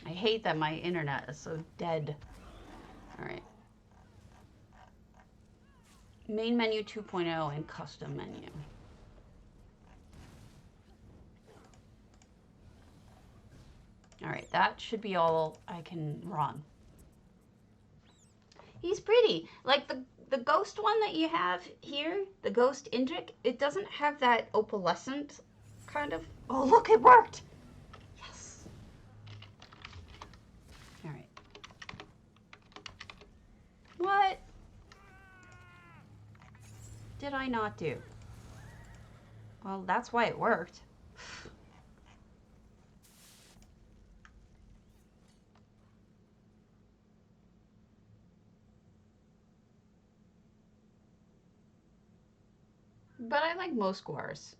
I hate that my internet is so dead. All right. Main menu 2.0 and custom menu. All right, that should be all I can run. He's pretty. Like the ghost one that you have here, the ghost Indrik, it doesn't have that opalescent kind of... Oh, look, it worked. Yes. All right. What did I not do? Well, that's why it worked. But I like most Guars.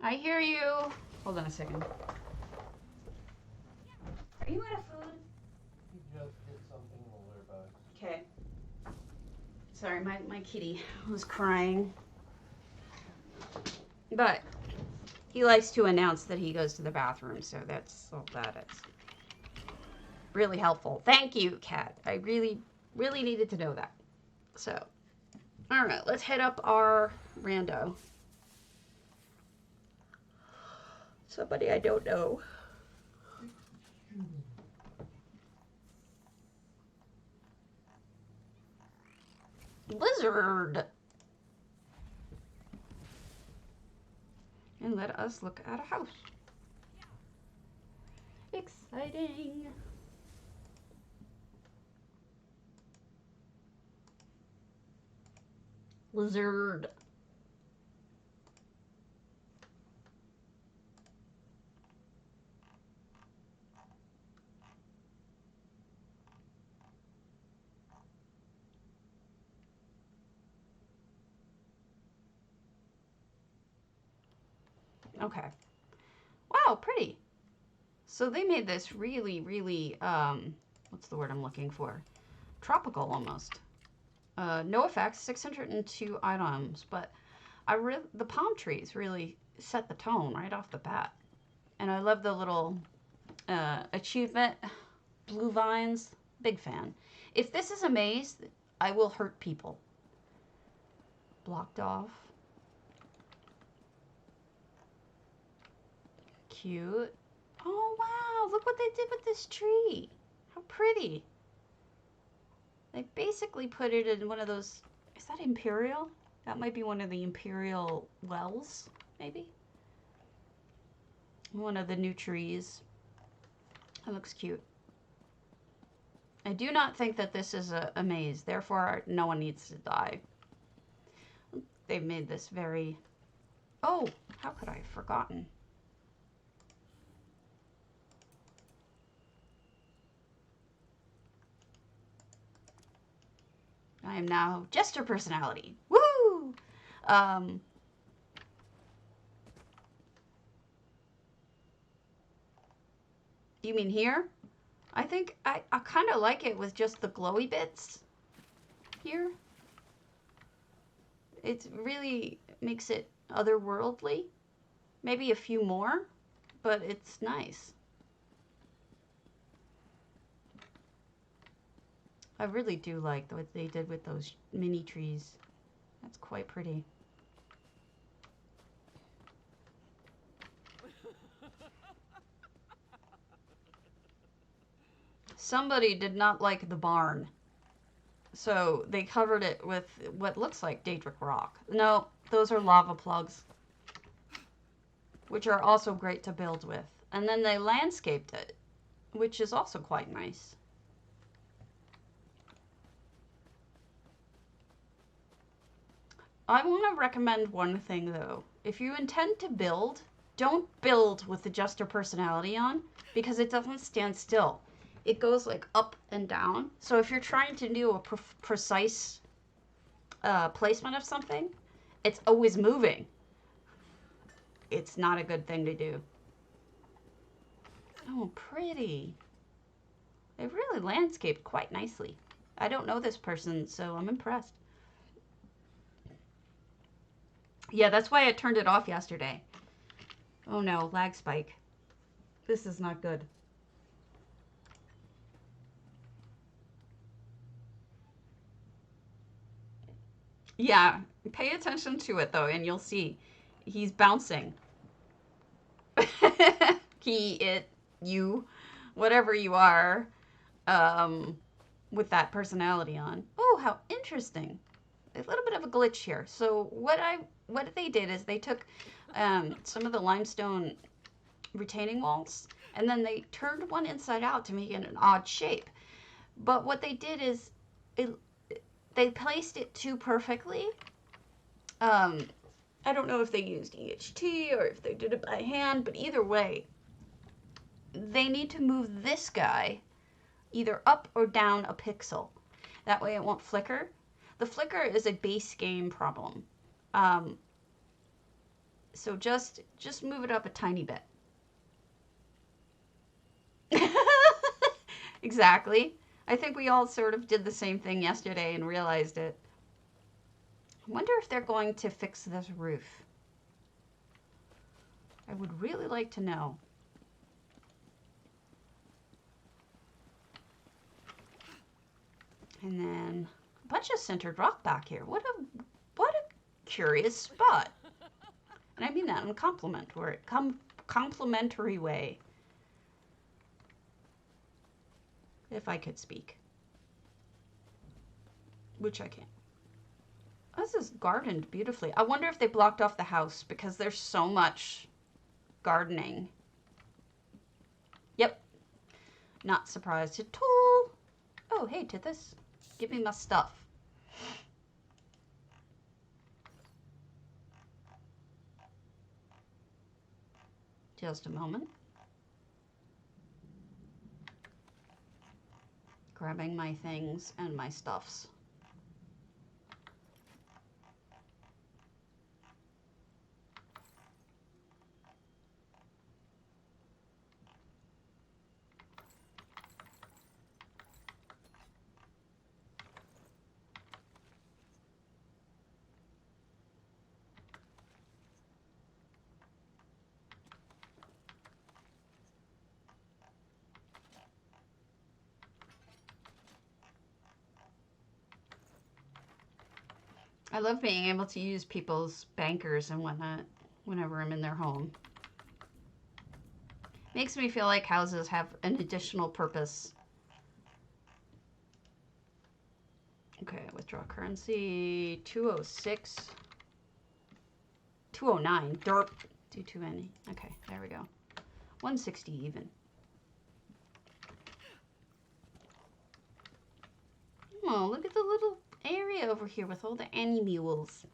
I hear you. Hold on a second. Are you out of food? He just did something in the litter box. Okay. Sorry, my kitty was crying. But he likes to announce that he goes to the bathroom, so that's all that is. Really helpful. Thank you, Kat. I really, really needed to know that. So, all right, let's head up our rando. Somebody I don't know. Blizzard. And let us look at a house. Exciting. Lizard. Okay. Wow, pretty. So they made this really, really, what's the word I'm looking for? Tropical almost. No effects, 602 items, but the palm trees really set the tone right off the bat. And I love the little achievement, blue vines, big fan. If this is a maze, I will hurt people. Blocked off. Cute. Oh, wow. Look what they did with this tree. How pretty. They basically put it in one of those, is that Imperial? That might be one of the Imperial wells, maybe? One of the new trees. That looks cute. I do not think that this is a maze, therefore no one needs to die. They've made this very... Oh, how could I have forgotten? I am now Jester personality. Woo! You mean here? I think I kind of like it with just the glowy bits here. It really makes it otherworldly. Maybe a few more, but it's nice. I really do like what they did with those mini trees. That's quite pretty. Somebody did not like the barn, so they covered it with what looks like Daedric rock. No, those are lava plugs, which are also great to build with. And then they landscaped it, which is also quite nice. I want to recommend one thing though. If you intend to build, don't build with the Jester personality on, because it doesn't stand still. It goes like up and down. So if you're trying to do a precise placement of something, it's always moving. It's not a good thing to do. Oh, pretty. They really landscaped quite nicely. I don't know this person, so I'm impressed. Yeah, that's why I turned it off yesterday. Oh no, lag spike. This is not good. Yeah, pay attention to it though, and you'll see. He's bouncing. He, it, you, whatever you are, with that personality on. Oh, how interesting. A little bit of a glitch here. So what they did is they took some of the limestone retaining walls, and then they turned one inside out to make it an odd shape. But what they did is they placed it too perfectly. I don't know if they used EHT or if they did it by hand, but either way, they need to move this guy either up or down a pixel. That way it won't flicker. The flicker is a base game problem. So just move it up a tiny bit. Exactly. I think we all sort of did the same thing yesterday and realized it. I wonder if they're going to fix this roof. I would really like to know. And then a bunch of centered rock back here. What a curious spot. And I mean that in a complimentary way. If I could speak. Which I can't. This is gardened beautifully. I wonder if they blocked off the house because there's so much gardening. Yep. Not surprised at all. Oh, hey, Tithis. Give me my stuff. Just a moment. Grabbing my things and my stuffs. I love being able to use people's bankers and whatnot whenever I'm in their home. Makes me feel like houses have an additional purpose. Okay, withdraw currency. 206. 209. Derp. Do too many. Okay, there we go. 160 even. Oh, look at the little area over here with all the animals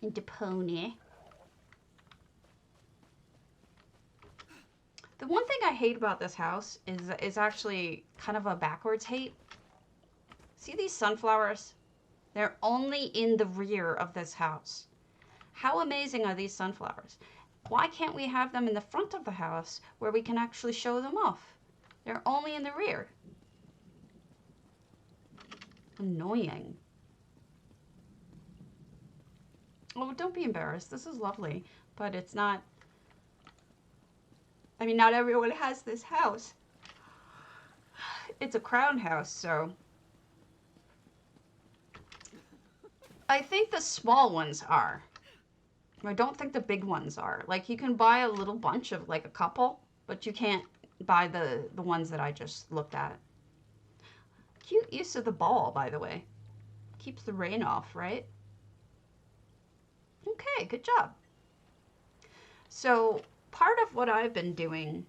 and the pony. The one thing I hate about this house is actually kind of a backwards hate. See these sunflowers? They're only in the rear of this house. How amazing are these sunflowers? Why can't we have them in the front of the house where we can actually show them off? They're only in the rear. Annoying. Oh, don't be embarrassed. This is lovely, but it's not... I mean, not everyone has this house. It's a crown house, so... I think the small ones are. I don't think the big ones are. Like, you can buy a little bunch of, like, a couple, but you can't buy the ones that I just looked at. Cute use of the ball, by the way. Keeps the rain off, right? Okay, good job. So, part of what I've been doing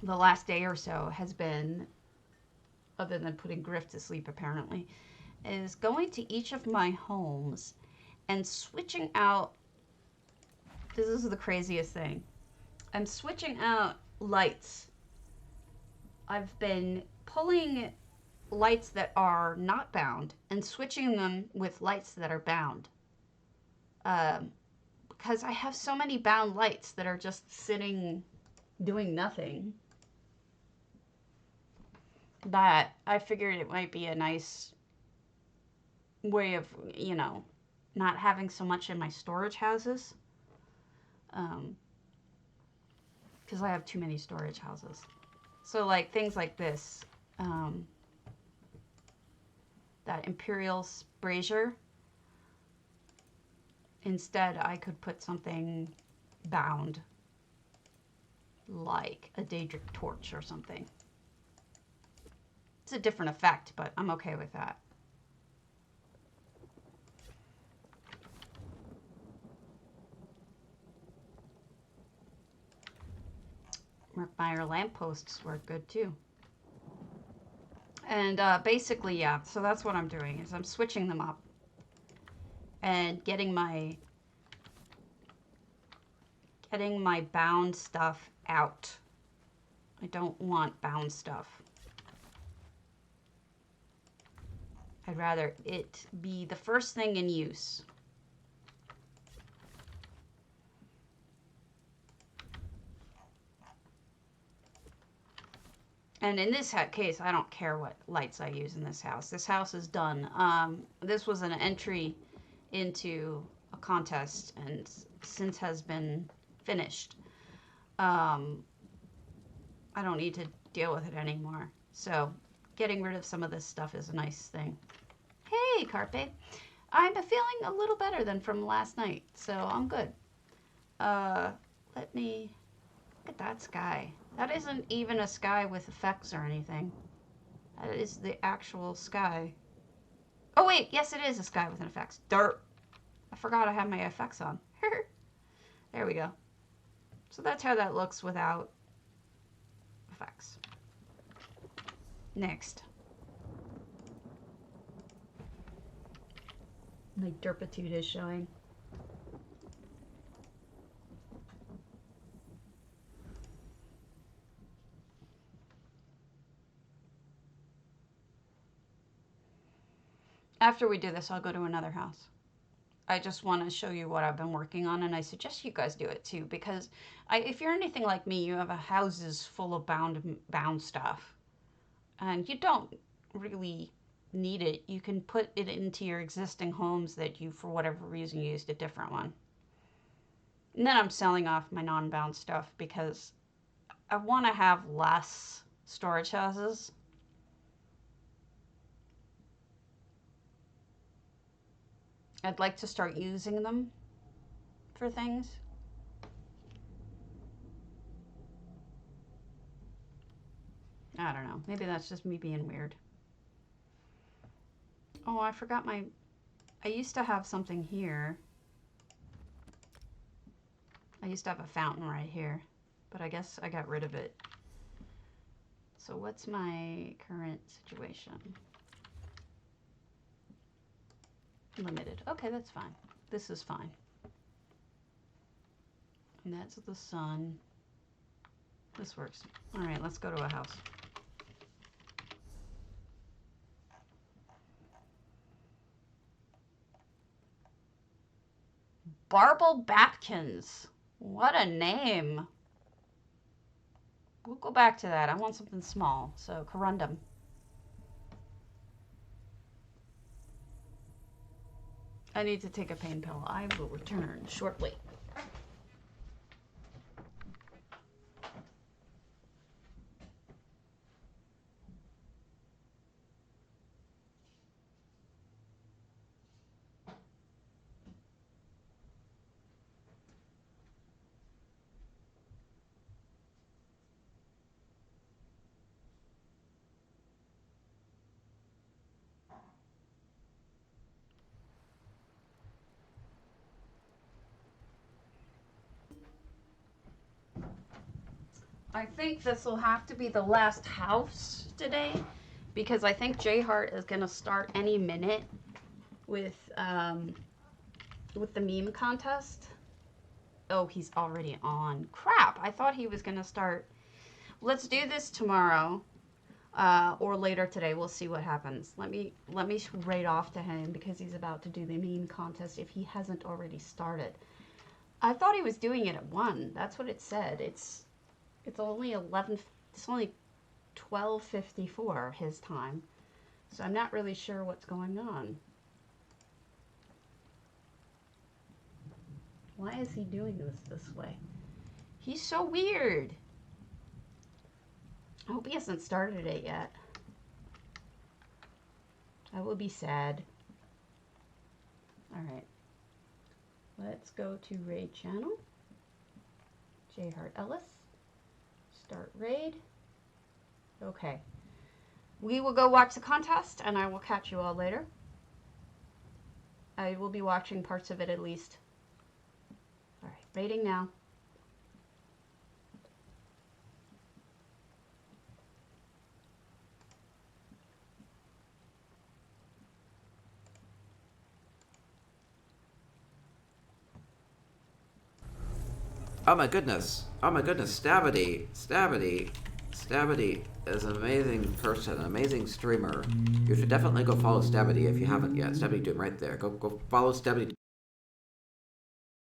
the last day or so has been, other than putting Griff to sleep apparently, is going to each of my homes and switching out. This is the craziest thing. I'm switching out lights. I've been pulling lights that are not bound and switching them with lights that are bound. Because I have so many bound lights that are just sitting doing nothing that I figured it might be a nice way of, you know, not having so much in my storage houses. Because I have too many storage houses. So like things like this, that Imperial brazier, instead I could put something bound like a Daedric torch or something. It's a different effect, but I'm okay with that. Murkmeyer lampposts work good too. And basically, yeah, so that's what I'm doing, is I'm switching them up and getting my bound stuff out. I don't want bound stuff. I'd rather it be the first thing in use. And in this case, I don't care what lights I use in this house. This house is done. This was an entry into a contest and since has been finished. I don't need to deal with it anymore. So getting rid of some of this stuff is a nice thing. Hey, Carpe. I'm feeling a little better than from last night, so I'm good. Let me... Look at that sky. That isn't even a sky with effects or anything. That is the actual sky. Oh wait, yes it is a sky with an effects. Dirt. I forgot I have my effects on. There we go. So that's how that looks without effects. Next. My derpitude is showing. After we do this, I'll go to another house. I just want to show you what I've been working on, and I suggest you guys do it too, because if you're anything like me, you have a houses full of bound stuff, and you don't really need it. You can put it into your existing homes that you, for whatever reason, used a different one. And then I'm selling off my non-bound stuff because I want to have less storage houses. I'd like to start using them for things. I don't know. Maybe that's just me being weird. Oh, I forgot I used to have something here. I used to have a fountain right here, but I guess I got rid of it. So what's my current situation? Limited. Okay, that's fine. This is fine. And that's the sun. This works. All right, let's go to a house. Barble Batkins. What a name. We'll go back to that. I want something small. So, corundum. I need to take a pain pill. I will return shortly. I think this will have to be the last house today, because I think J Hart is going to start any minute with the meme contest. Oh, he's already on. Crap! I thought he was going to start. Let's do this tomorrow, or later today. We'll see what happens. Let me raid off to him because he's about to do the meme contest if he hasn't already started. I thought he was doing it at 1. That's what it said. It's only 11. It's only 12:54 his time, so I'm not really sure what's going on. Why is he doing this way? He's so weird. I hope he hasn't started it yet. I will be sad. All right. Let's go to raid channel. J Hart Ellis. Start raid. Okay. We will go watch the contest, and I will catch you all later. I will be watching parts of it at least. All right, raiding now. Oh my goodness. Oh my goodness. Stabity. Stabity. Stabity is an amazing person, an amazing streamer. You should definitely go follow Stabity if you haven't yet. Stabity doing right there. Go follow Stabity.